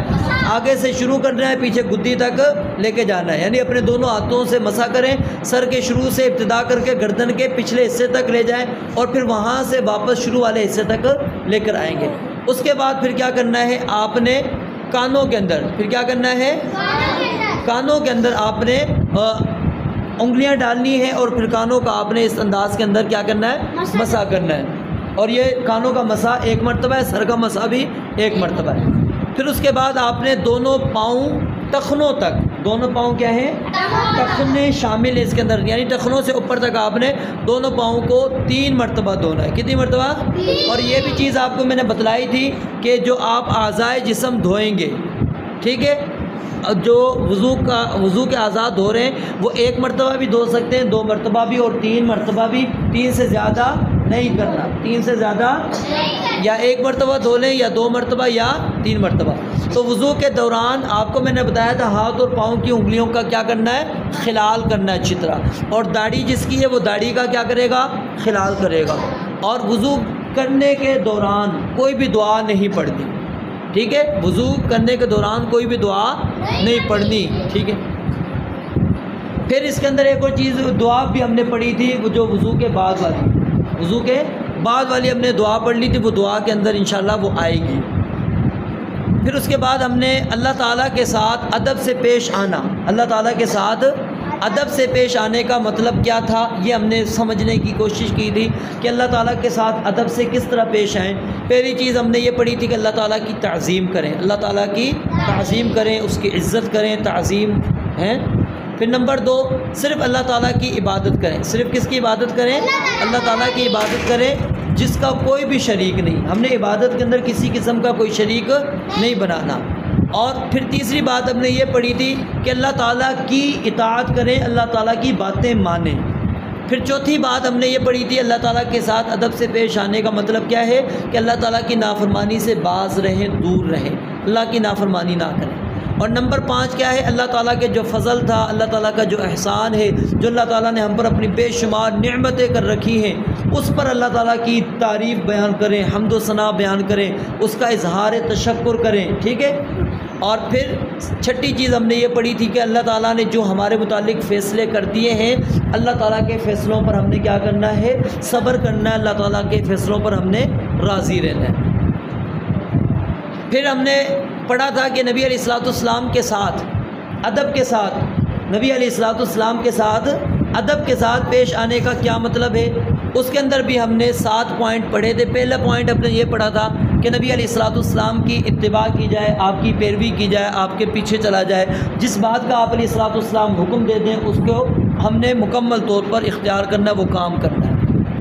Speaker 1: آگے سے شروع کرنا ہے، پیچھے گدی تک لے کے جانا ہے. یعنی اپنے دونوں ہاتھوں سے مسح کریں، سر کے شروع سے ابتدا کر کے گردن کے پچھلے حصے تک لے جائیں اور پھر وہاں سے واپس شروع والے حصے تک لے کر آئیں گے. اس کے بعد پھر کیا کرنا ہے، آپ نے کانوں کے اندر پھر کیا کرنا ہے، کانوں کے اندر آپ نے انگلیاں ڈالنی ہے اور پھر کانوں کا آپ نے اس انداز کے اندر کیا کرنا ہے، مسح کرنا ہے. اور یہ کانوں کا مسح 1 مرتبہ ہے، سر کا مسح بھی 1 مرتبہ ہے. پھر اس کے بعد آپ نے دونوں پاؤں ٹخنوں تک، دونوں پاؤں کیا ہیں، ٹخنے شامل ہیں اس کے اندر، یعنی ٹخنوں سے اوپر تک آپ نے دونوں پاؤں کو 3 مرتبہ دھونا ہے. کتنی مرتبہ؟ اور یہ بھی چیز آپ کو میں نے بتلائی تھی کہ جو آپ اعضائے جسم دھوئیں گے، ٹھیک ہے، جو وضو کے اعضاء دھو رہے ہیں وہ 1 مرتبہ بھی دھو سکتے ہیں، 2 مرتبہ بھی اور 3 مرتبہ بھی. 3 سے زیادہ نہیں کرنا، 3 سے زیادہ یا 1 مرتبہ دھو لیں یا 2 مرتبہ یا 3 مرتبہ. تو وضو کے دوران آپ کو میں نے بتایا تھا ہاتھ اور پاؤں کی انگلیوں کا کیا کرنا ہے، خلال کرنا ہے اچھی طرح. اور داڑھی جس کی ہے وہ داڑھی کا کیا کرے گا، خلال کرے گا. اور وضو کرنے کے دوران کوئی بھی دعا نہیں پڑھنی، ٹھیک ہے، وضو کرنے کے دوران کوئی بھی دعا نہیں پڑھنی، ٹھیک ہے. پھر اس کے اندر ایک اور چیز دعا بھی ہم نے پڑھی تھی، وہ جو وضو کے بعد والی ہم نے دعا پڑھ لی تھی، وہ دعا کے اندر انشاءاللہ وہ آئے گی. پھر اس کے بعد ہم نے اللہ تعالیٰ کے ساتھ ادب سے پیش آنا. اللہ تعالیٰ کے ساتھ ادب سے پیش آنے کا مطلب کیا تھا، یہ ہم نے سمجھنے کی کوشش کی تھی کہ اللہ تعالیٰ کے ساتھ ادب سے کس طرح پیش آئیں. پہلی چیز ہم نے یہ پڑھی تھی کہ اللہ تعالیٰ کی تعظیم کریں، اللہ تعالیٰ کی تعظیم کریں، اس کی عزت کریں، تعظیم ہیں. پھر نمبر 2، صرف اللہ تعالیٰ کی عبادت کریں. صرف کس کی عبادت کریں؟ اللہ تعالیٰ کی عبادت کریں جس کا کوئی بھی شریک نہیں. ہم نے عبادت کے اندر کسی قسم کا کوئی شریک نہیں بنانا. اور پھر تیسری بات ہم نے یہ پڑھی تھی کہ اللہ تعالیٰ کی اطاعت کریں، اللہ تعالیٰ کی باتیں مانیں. پھر چوتھی بات ہم نے یہ پڑھی تھی اللہ تعالیٰ کے ساتھ ادب سے پیش آنے کا مطلب کیا ہے کہ اللہ تعالیٰ کی نافرمانی سے باز رہیں، دور رہیں، اللہ کی نافرمانی نہ کریں. اور نمبر 5 کیا ہے، اللہ تعالیٰ کے جو فضل تھا، اللہ تعالیٰ کا جو احسان ہے، جو اللہ تعالیٰ نے ہم پر اپنی بے شمار نعمتیں کر رکھی ہیں، اس پر اللہ تعالیٰ کی تعریف بیان کریں، حمد و ثنا بیان کریں، اس کا اظہار تشکر کریں، ٹھیک ہے. اور پھر چھٹی چیز ہم نے یہ پڑھی تھی کہ اللہ تعالیٰ نے جو ہمارے متعلق فیصلے کر دیے ہیں، اللہ تعالیٰ کے فیصلوں پر ہم نے کیا کرنا ہے، صبر کرنا ہے، اللہ تعالیٰ کے فیصلوں پر ہم نے راضی رہنا ہے. پھر ہم نے پڑھا تھا کہ نبی علیہ السلام کے ساتھ ادب کے ساتھ، نبی علیہ السلام کے ساتھ ادب کے ساتھ پیش آنے کا کیا مطلب ہے. اس کے اندر بھی ہم نے 7 پوائنٹ پڑھے تھے. پہلا پوائنٹ ہم نے یہ پڑھا تھا کہ نبی علیہ السلام کی اتباع کی جائے، آپ کی پیروی کی جائے، آپ کے پیچھے چلا جائے. جس بات کا آپ علیہ السلام حکم دے دیں اس کو ہم نے مکمل طور پر اختیار کرنا ہے، وہ کام کرنا ہے.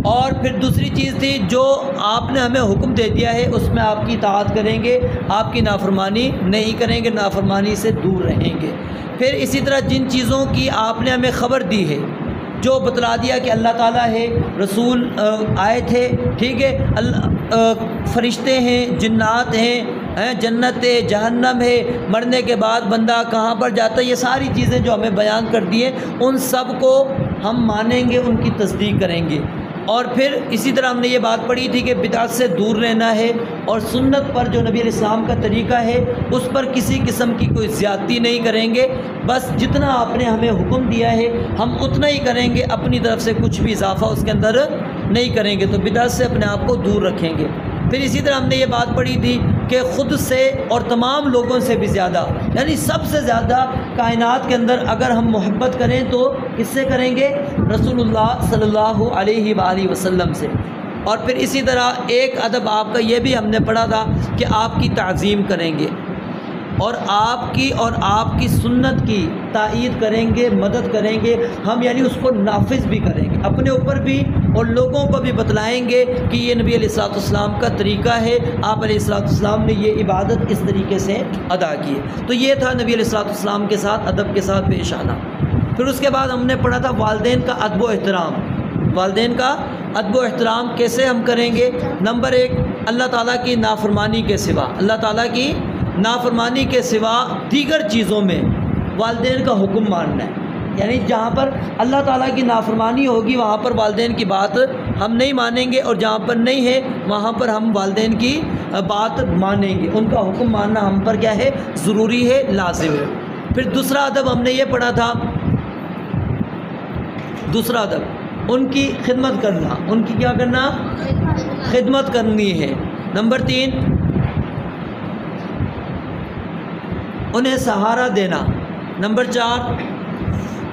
Speaker 1: اور پھر دوسری چیز تھی جو آپ نے ہمیں حکم دے دیا ہے اس میں آپ کی اطاعت کریں گے، آپ کی نافرمانی نہیں کریں گے، نافرمانی سے دور رہیں گے. پھر اسی طرح جن چیزوں کی آپ نے ہمیں خبر دی ہے، جو بتلا دیا کہ اللہ تعالیٰ ہے، رسول آئے تھے، ٹھیک ہے، فرشتے ہیں، جنات ہیں، جنت ہے، جہنم ہے، مرنے کے بعد بندہ کہاں پر جاتا ہے، یہ ساری چیزیں جو ہمیں بیان کر دی ہیں ان سب کو ہم مانیں گے، ان کی تصدیق کریں گے. اور پھر اسی طرح ہم نے یہ بات پڑھی تھی کہ بدعت سے دور رہنا ہے اور سنت پر جو نبی علیہ السلام کا طریقہ ہے اس پر کسی قسم کی کوئی زیادتی نہیں کریں گے. بس جتنا آپ نے ہمیں حکم دیا ہے ہم اتنا ہی کریں گے، اپنی طرف سے کچھ بھی اضافہ اس کے اندر نہیں کریں گے. تو بدعت سے اپنے آپ کو دور رکھیں گے. پھر اسی طرح ہم نے یہ بات پڑھی تھی کہ خود سے اور تمام لوگوں سے بھی زیادہ، یعنی سب سے زیادہ کائنات کے اندر اگر ہم محبت کریں تو کس سے کریں گے؟ رسول اللہ صلی اللہ علیہ وآلہ وسلم سے. اور پھر اسی طرح ایک ادب آپ کا یہ بھی ہم نے پڑھا تھا کہ آپ کی تعظیم کریں گے اور آپ کی سنت کی تائید کریں گے، مدد کریں گے ہم، یعنی اس کو نافذ بھی کریں گے اپنے اوپر بھی اور لوگوں کو بھی بتلائیں گے کہ یہ نبی علیہ الصلوۃ والسلام کا طریقہ ہے، آپ علیہ الصلوۃ والسلام نے یہ عبادت اس طریقے سے ادا کی ہے۔ تو یہ تھا نبی علیہ الصلوۃ والسلام کے ساتھ ادب کے ساتھ پیش آنا۔ پھر اس کے بعد ہم نے پڑھا تھا والدین کا ادب و احترام۔ والدین کا ادب و احترام کیسے ہم کریں گے؟ نمبر 1، اللہ تعالیٰ کی نافرمانی کے سوا، اللہ تعالیٰ کی نافرمانی کے سوا دیگر چیزوں میں والدین کا حکم ماننا ہے، یعنی جہاں پر اللہ تعالیٰ کی نافرمانی ہوگی وہاں پر والدین کی بات ہم نہیں مانیں گے، اور جہاں پر نہیں ہے وہاں پر ہم والدین کی بات مانیں گے، ان کا حکم ماننا ہم پر کیا ہے؟ ضروری ہے، لازم ہے۔ پھر دوسرا ادب ہم نے یہ پڑھا تھا، دوسرا ادب ان کی خدمت کرنا، ان کی کیا کرنا؟ خدمت کرنی ہے۔ نمبر 3، انہیں سہارا دینا۔ نمبر 4،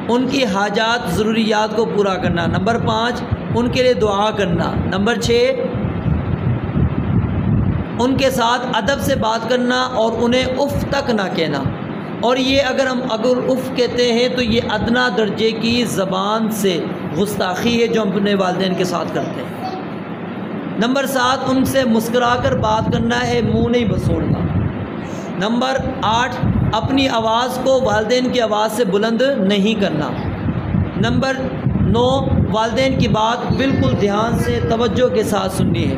Speaker 1: ان کی حاجات ضروریات کو پورا کرنا۔ نمبر 5، ان کے لیے دعا کرنا۔ نمبر 6، ان کے ساتھ ادب سے بات کرنا اور انہیں اف تک نہ کہنا، اور یہ اگر اف کہتے ہیں تو یہ ادنا درجے کی زبان سے گستاخی ہے جو ہم اپنے والدین کے ساتھ کرتے ہیں۔ نمبر 7، ان سے مسکرا کر بات کرنا ہے، منہ نہیں بسوڑنا۔ نمبر 8، اپنی آواز کو والدین کی آواز سے بلند نہیں کرنا۔ نمبر 9، والدین کی بات بالکل دھیان سے توجہ کے ساتھ سننی ہے۔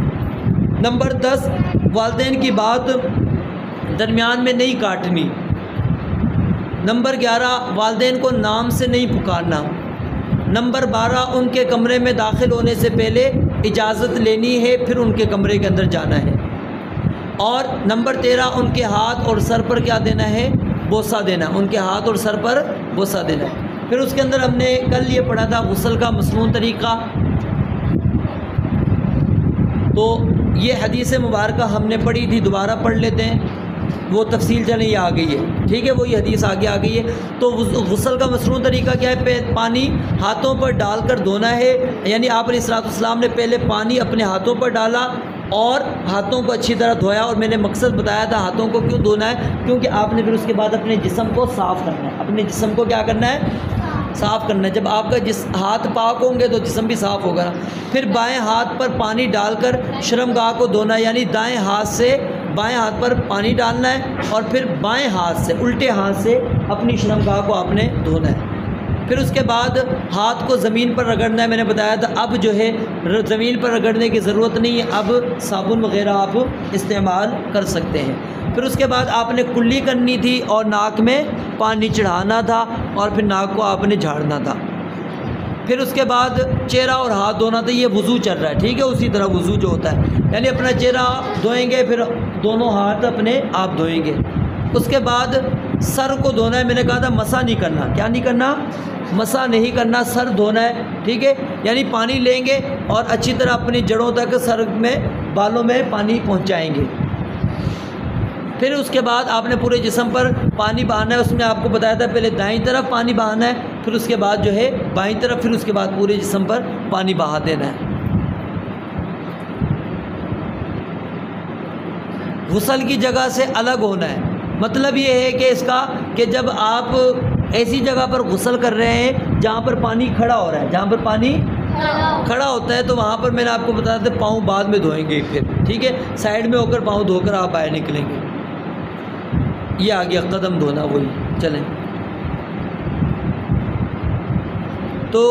Speaker 1: نمبر 10، والدین کی بات درمیان میں نہیں کاٹنی۔ نمبر 11، والدین کو نام سے نہیں پکارنا۔ نمبر 12، ان کے کمرے میں داخل ہونے سے پہلے اجازت لینی ہے، پھر ان کے کمرے کے اندر جانا ہے۔ اور نمبر 13، ان کے ہاتھ اور سر پر کیا دینا ہے؟ بوسہ دینا، ان کے ہاتھ اور سر پر بوسہ دینا ہے۔ پھر اس کے اندر ہم نے کل یہ پڑھا تھا غسل کا مصنون طریقہ، تو یہ حدیث مبارکہ ہم نے پڑھی تھی، دوبارہ پڑھ لیتے ہیں، وہ تفصیل چلیں یہ آ گئی ہے، ٹھیک ہے، وہی حدیث آگے آ گئی ہے۔ تو غسل کا مصنون طریقہ کیا ہے؟ پانی ہاتھوں پر ڈال کر دھونا ہے، یعنی آپ علیہ الصلوۃ والسلام نے پہلے پانی اپنے ہاتھوں پر ڈالا اور ہاتھوں کو اچھی طرح دھویا، اور میں نے مقصد بتایا تھا ہاتھوں کو کیوں دھونا ہے، کیونکہ آپ نے پھر اس کے بعد اپنے جسم کو صاف کرنا ہے، اپنے جسم کو کیا کرنا ہے؟ صاف کرنا ہے۔ جب آپ کا ہاتھ پاک ہوں گے تو جسم بھی صاف ہوگا۔ پھر بائیں ہاتھ پر پانی ڈال کر شرمگاہ کو دھونا، یعنی دائیں ہاتھ سے بائیں ہاتھ پر پانی ڈالنا ہے اور پھر بائیں ہاتھ سے، الٹے ہاتھ سے اپنی شرمگاہ کو آپ نے دھونا ہے۔ پھر اس کے بعد ہاتھ کو زمین پر رگڑنا ہے، میں نے بتایا تھا اب جو ہے زمین پر رگڑنے کی ضرورت نہیں ہے، اب صابن وغیرہ آپ استعمال کر سکتے ہیں۔ پھر اس کے بعد آپ نے کلی کرنی تھی اور ناک میں پانی چڑھانا تھا اور پھر ناک کو آپ نے جھاڑنا تھا۔ پھر اس کے بعد چہرہ اور ہاتھ دھونا تھا، یہ وضو چل رہا ہے، ٹھیک ہے، اسی طرح وضو جو ہوتا ہے، یعنی اپنا چہرہ دھوئیں گے، پھر دونوں ہاتھ اپنے آپ دھوئیں گے۔ اس کے بعد سر کو دھونا ہے، میں نے کہا تھا مسا نہیں کرنا، کیا نہیں کرنا؟ مسا نہیں کرنا، سر دھونا ہے، ٹھیک ہے، یعنی پانی لیں گے اور اچھی طرح اپنی جڑوں تک سر میں بالوں میں پانی پہنچائیں گے۔ پھر اس کے بعد آپ نے پورے جسم پر پانی بہانا ہے، اس میں آپ کو بتایا تھا پہلے دائیں طرف پانی بہانا ہے، پھر اس کے بعد جو ہے بائیں طرف، پھر اس کے بعد پورے جسم پر پانی بہا دینا ہے۔ غسل کی جگہ سے الگ ہونا ہے، مطلب یہ ہے کہ اس کا کہ جب آپ ایسی جگہ پر غسل کر رہے ہیں جہاں پر پانی کھڑا ہو رہا ہے، جہاں پر پانی کھڑا ہوتا ہے تو وہاں پر میں نے آپ کو بتایا تھا پاؤں بعد میں دھوئیں گے، پھر ٹھیک ہے، سائڈ میں ہو کر پاؤں دھو کر آپ باہر نکلیں گے۔ یہ آ گیا قدم دھونا، وہی چلیں۔ تو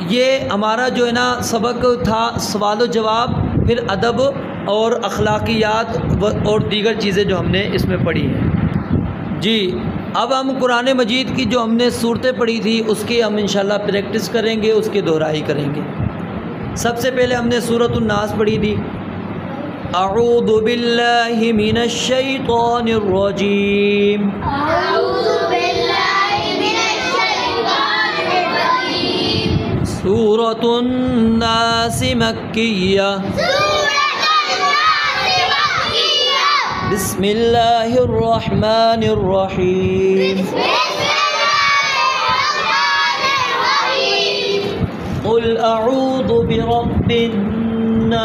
Speaker 1: یہ ہمارا جو ہے نا سبق تھا سوال و جواب، پھر ادب اور اخلاقیات اور دیگر چیزیں جو ہم نے اس میں پڑھی ہیں۔ جی اب ہم قرآن مجید کی جو ہم نے صورتیں پڑھی تھی اس کی ہم انشاءاللہ پریکٹس کریں گے، اس کی دہرائی کریں گے۔ سب سے پہلے ہم نے سورۃ الناس پڑھی تھی، اعوذ باللہ من الشیطان الرجیم،
Speaker 2: اعوذ باللہ من الشیطان الرجیم،
Speaker 1: سورۃ الناس مکیہ، بسم اللہ الرحمن الرحیم، قل اعوذ برب الناس،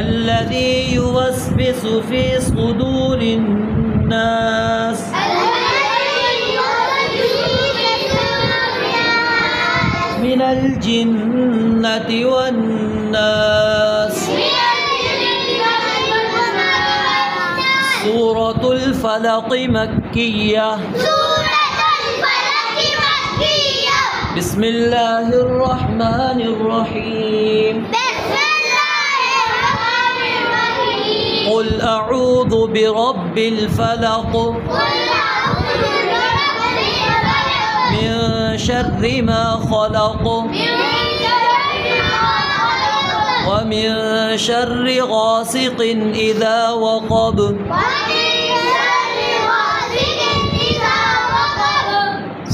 Speaker 1: الذي يوسوس في صدور الناس من الجنة والناس سورة الفلق مكية بسم الله الرحمن الرحيم قل أعوذ برب الفلق من شر ما خلق ومن شر غاسق إذا وقب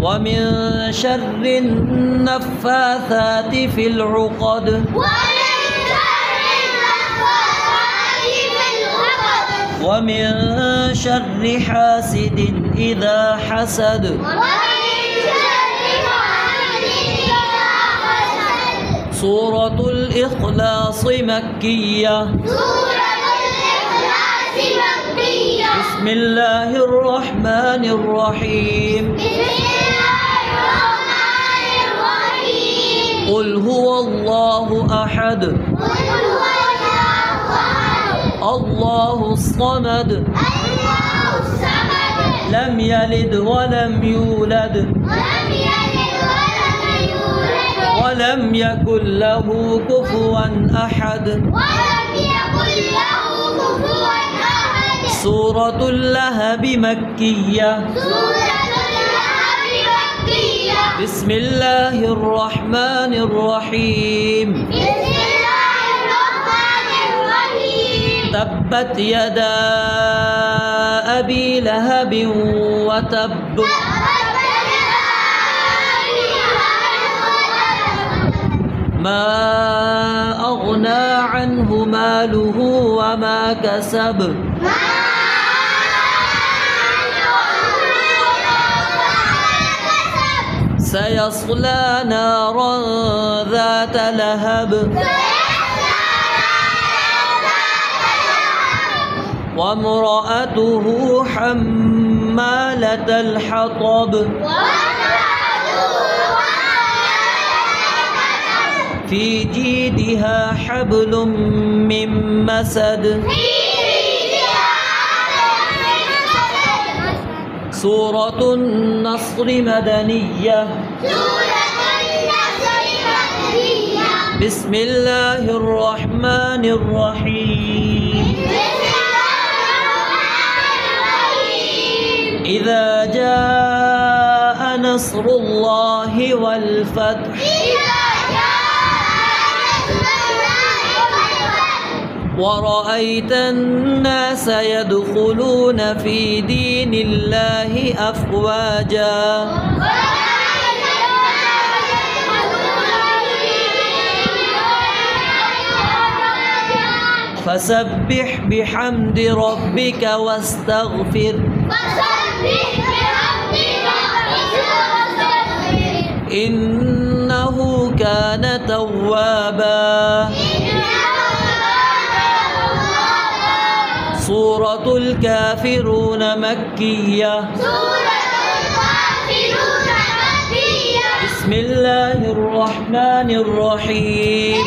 Speaker 1: ومن شر النفاثات في العقد ومن شر حاسد إذا حسد سورة الإخلاص مكية بسم الله الرحمن الرحيم قل هو الله أحد الله الصمد لم يلد ولم يولد ولم يكن له كفوا أحد سورة اللهب مكية بسم الله الرحمن الرحيم تبت يدا أبي لهب وتب ما أغنى عنه ماله وما كسب سيصلى نارا ذات لهب وامرأته حمالة الحطب في جيدها حبل من مسد سورة النصر مدنية بسم الله الرحمن الرحيم إذا جاء نصر الله والفتح ورأيت الناس يدخلون في دين الله أفواجا فسبح بحمد ربك واستغفر إنه كان توابا سورة الكافرون مكية بسم الله الرحمن الرحيم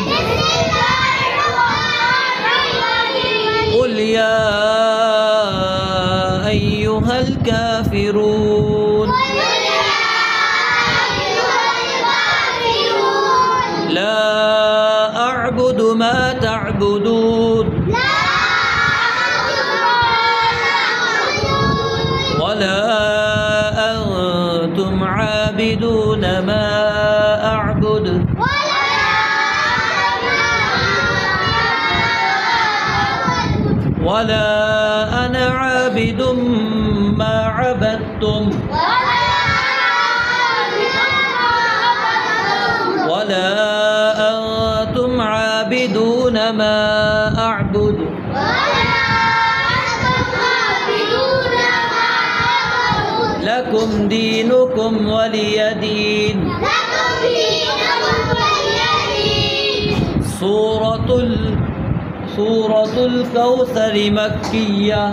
Speaker 1: قل يا أيها الكافرون لا أعبد ما تعبدون ولا أنتم عابدون ما أعبد ولا أنا عابد ما عبدتم ولا أنتم عابدون ما أعبد لكم دينكم ولي دين. سورة الكوثر مكية.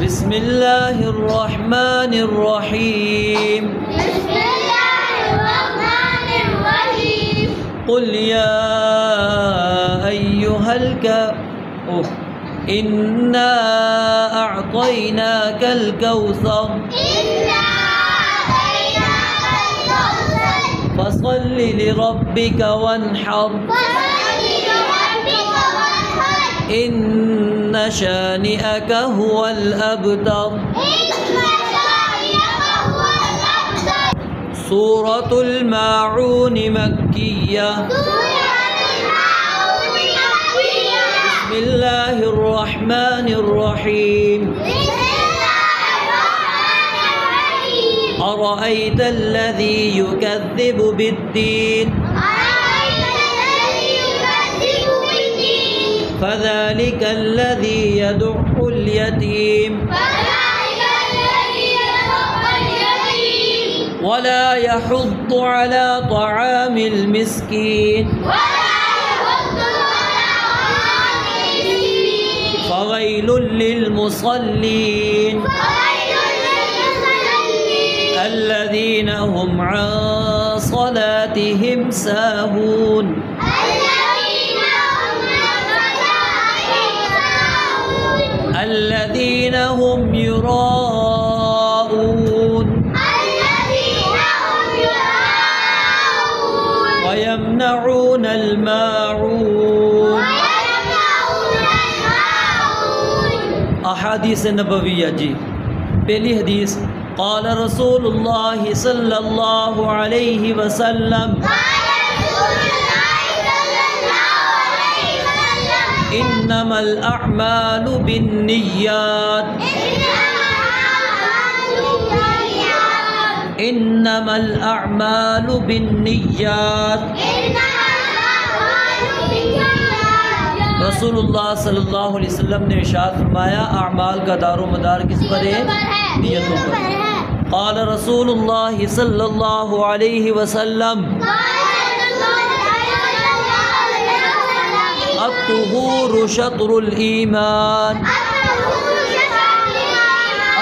Speaker 1: بسم الله الرحمن الرحيم. قل يا أيها الكافرون إنا أعطيناك الكوثر فصل لربك وانحر إن شانئك هو الأبتر. سورة الماعون مكية. بسم الله الرحمن الرحيم. أرأيت الذي يكذب بالدين فذلك الذي يدع اليتيم ولا يحض على طعام المسكين فويل للمصلين الذين هم عن صلاتهم ساهون. الذين هم يراءون ويمنعون الماعون. احادیث نبویہ جی. پہلی حدیث قال رسول اللہ صلی اللہ علیہ وسلم انما الاعمال بالنیات انما الاعمال بالنیات. رسول اللہ صلی اللہ علیہ وسلم نے ارشاد فرمایا اعمال کا دار و مدار کس پر ہے؟ نیتوں پر. قال رسول اللہ صلی اللہ علیہ وسلم الطہور شطر الایمان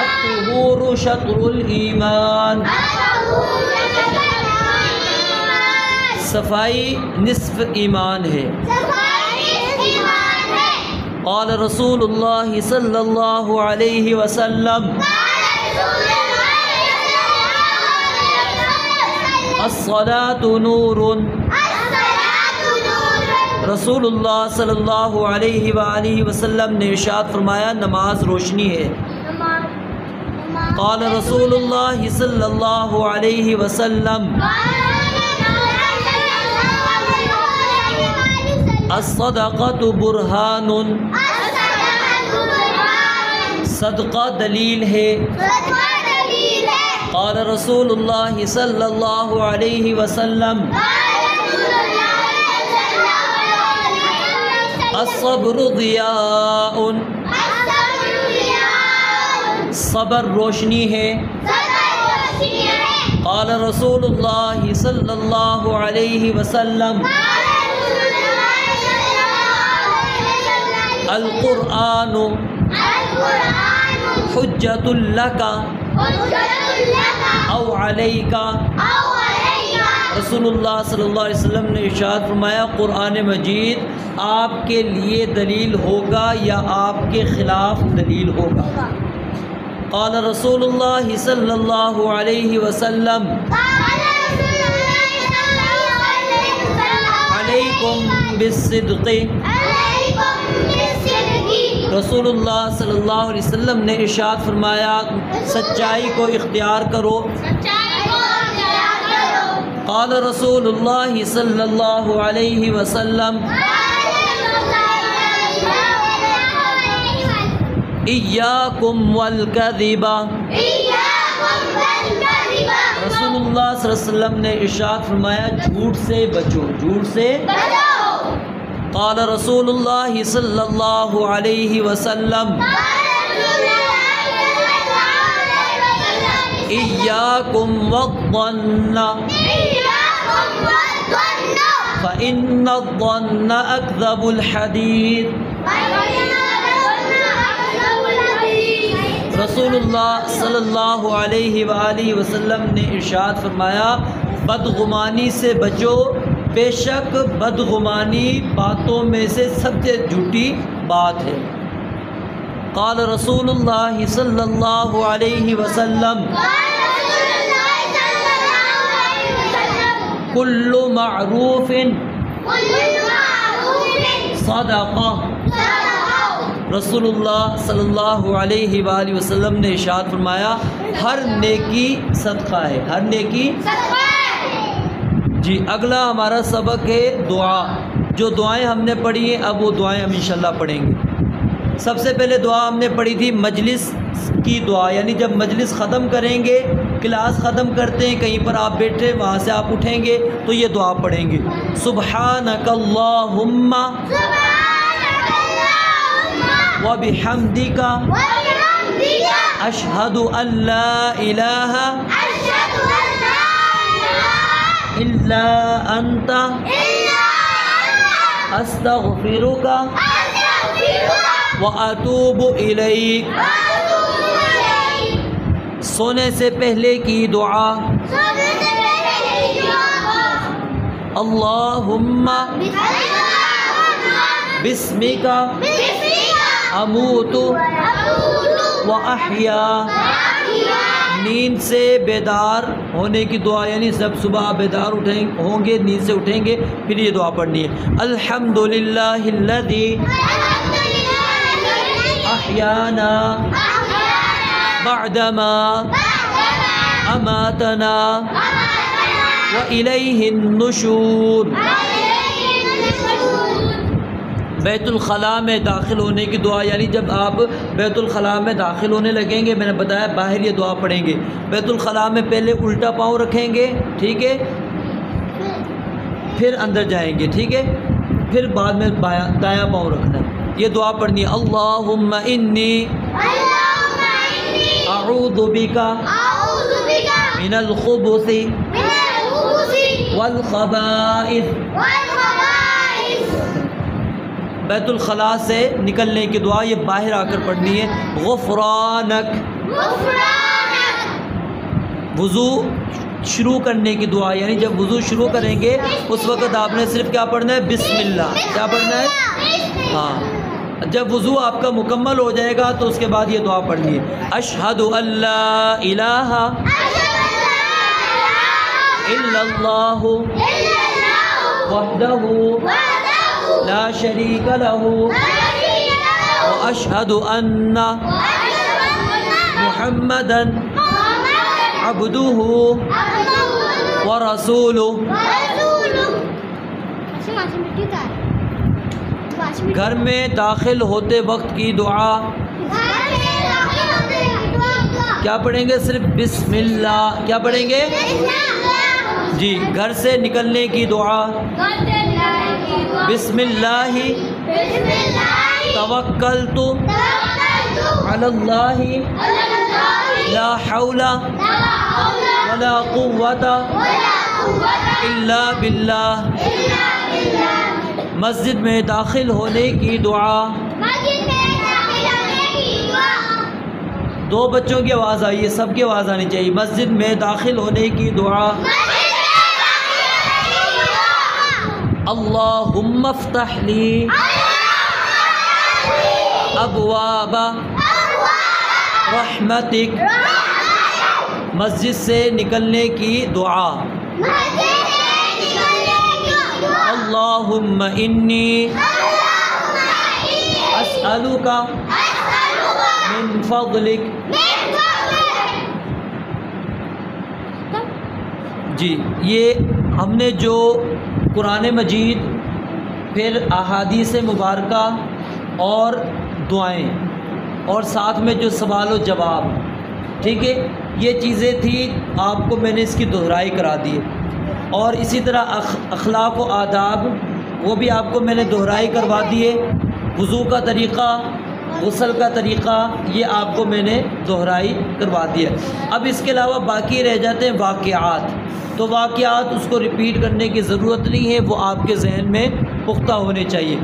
Speaker 1: الطہور شطر الایمان. صفائی نصف ایمان ہے. قال رسول اللہ صلی اللہ علیہ وسلم الصلاۃ نور. رسول اللہ صلی اللہ علیہ وآلہ وسلم نے ارشاد فرمایا نماز روشنی ہے. قال رسول اللہ صلی اللہ علیہ وسلم الصدقۃ برہان. صدقہ دلیل ہے. قال رسول اللہ صلی اللہ علیہ وسلم الصبر ضیاء. صبر روشنی ہے. قال رسول اللہ صلی اللہ علیہ وسلم القرآن حجۃ لک او علیک. رسول اللہ صلی اللہ علیہ وسلم نے ارشاد فرمایا قرآن مجید آپ کے لیے دلیل ہوگا یا آپ کے خلاف دلیل ہوگا. قال رسول اللہ صلی اللہ علیہ وسلم علیکم بالصدق. رسول اللہ صلی اللہ علیہ وسلم نے ارشاد فرمایا سچائی کو اختیار کرو. قال رسول اللہ صلی اللہ علیہ وسلم ایاکم والکذب، رسول اللہ صلی اللہ علیہ وسلم نے ارشاد فرمایا جھوٹ سے بچو، جھوٹ سے قال رسول اللہ صلی اللہ علیہ وسلم ایاکم والظن فإن الظن اکذب الحدیث، رسول اللہ صلی اللہ علیہ وآلہ وسلم نے ارشاد فرمایا بدگمانی سے بچو، بے شک بدگمانی باتوں میں سے سب سے جھوٹی بات ہے۔ قال رسول اللہ صلی اللہ علیہ وسلم کل معروف صدقہ، رسول اللہ صلی اللہ علیہ وآلہ وسلم نے ارشاد فرمایا ہر نیکی صدقہ ہے، ہر نیکی۔ جی اگلا ہمارا سبق ہے دعا۔ جو دعائیں ہم نے پڑھی ہیں اب وہ دعائیں ہم انشاءاللہ پڑھیں گے۔ سب سے پہلے دعا ہم نے پڑھی تھی مجلس کی دعا، یعنی جب مجلس ختم کریں گے، کلاس ختم کرتے ہیں، کہیں پر آپ بیٹھے وہاں سے آپ اٹھیں گے تو یہ دعا پڑھیں گے، سبحانک اللہم وبحمدک اشہد ان لا الہ الا انت استغفرک واتوب الیک۔ سونے سے پہلے کی دعا اللہم بسمک اموت و احیا، نیند سے بیدار ہونے کی دعا، یعنی سب صبح بیدار ہوں گے، نیند سے اٹھیں گے پھر یہ دعا پڑھنی ہے، الحمدللہ الذی احیانا بعدما اماتنا وإلیہ النشور۔ بیت الخلاء میں داخل ہونے کی دعا، یعنی جب آپ بیت الخلاء میں داخل ہونے لگیں گے، میں نے بتایا باہر یہ دعا پڑھیں گے، بیت الخلاء میں پہلے الٹا پاؤں رکھیں گے، ٹھیک ہے، پھر اندر جائیں گے، ٹھیک ہے، پھر بعد میں دایاں پاؤں رکھنا ہے، یہ دعا پڑھنی ہے، اللہم انی اعوذ بک من الخبث والخبائث۔ بیت الخلاء سے نکلنے کی دعا یہ باہر آ کر پڑھنی ہے، غفرانک، وضو شروع کرنے کی دعا، یعنی جب وضو شروع کریں گے اس وقت آپ نے صرف کیا پڑھنا ہے، بسم اللہ، کیا پڑھنا ہے، ہاں، جب وضو آپ کا مکمل ہو جائے گا تو اس کے بعد یہ دعا پڑھنی ہے، اشہد ان لا الہ الا اللہ وحدہ لا شریک لہ واشہد ان محمدا عبدہ ورسولہ۔ گھر میں داخل ہوتے وقت کی دعا کیا پڑھیں گے، صرف بسم اللہ، کیا پڑھیں گے جی۔ گھر سے نکلنے کی دعا بسم اللہ توکلت علی اللہ لا حول ولا قوة الا باللہ۔ مسجد میں داخل ہونے کی دعا، دو بچوں کی آواز آئی ہے، سب کی آواز آنی چاہیے، مسجد میں داخل ہونے کی دعا اللہم افتح لی ابواب رحمتک۔ مسجد سے نکلنے کی دعا اللہم انی اسألک من فضلک۔ جی، یہ ہم نے جو قرآن مجید، پھر احادیث مبارکہ اور دعائیں، اور ساتھ میں جو سوال و جواب، ٹھیک ہے، یہ چیزیں تھیں، آپ کو میں نے اس کی دہرائی کرا دی ہے۔ اور اسی طرح اخلاق و آداب، وہ بھی آپ کو میں نے دہرائی کروا دیے۔ وضو کا طریقہ، غسل کا طریقہ، یہ آپ کو میں نے دہرائی کروا دیا۔ اب اس کے علاوہ باقی رہ جاتے ہیں واقعات، تو واقعات اس کو ریپیٹ کرنے کی ضرورت نہیں ہے، وہ آپ کے ذہن میں پختہ ہونے چاہیے۔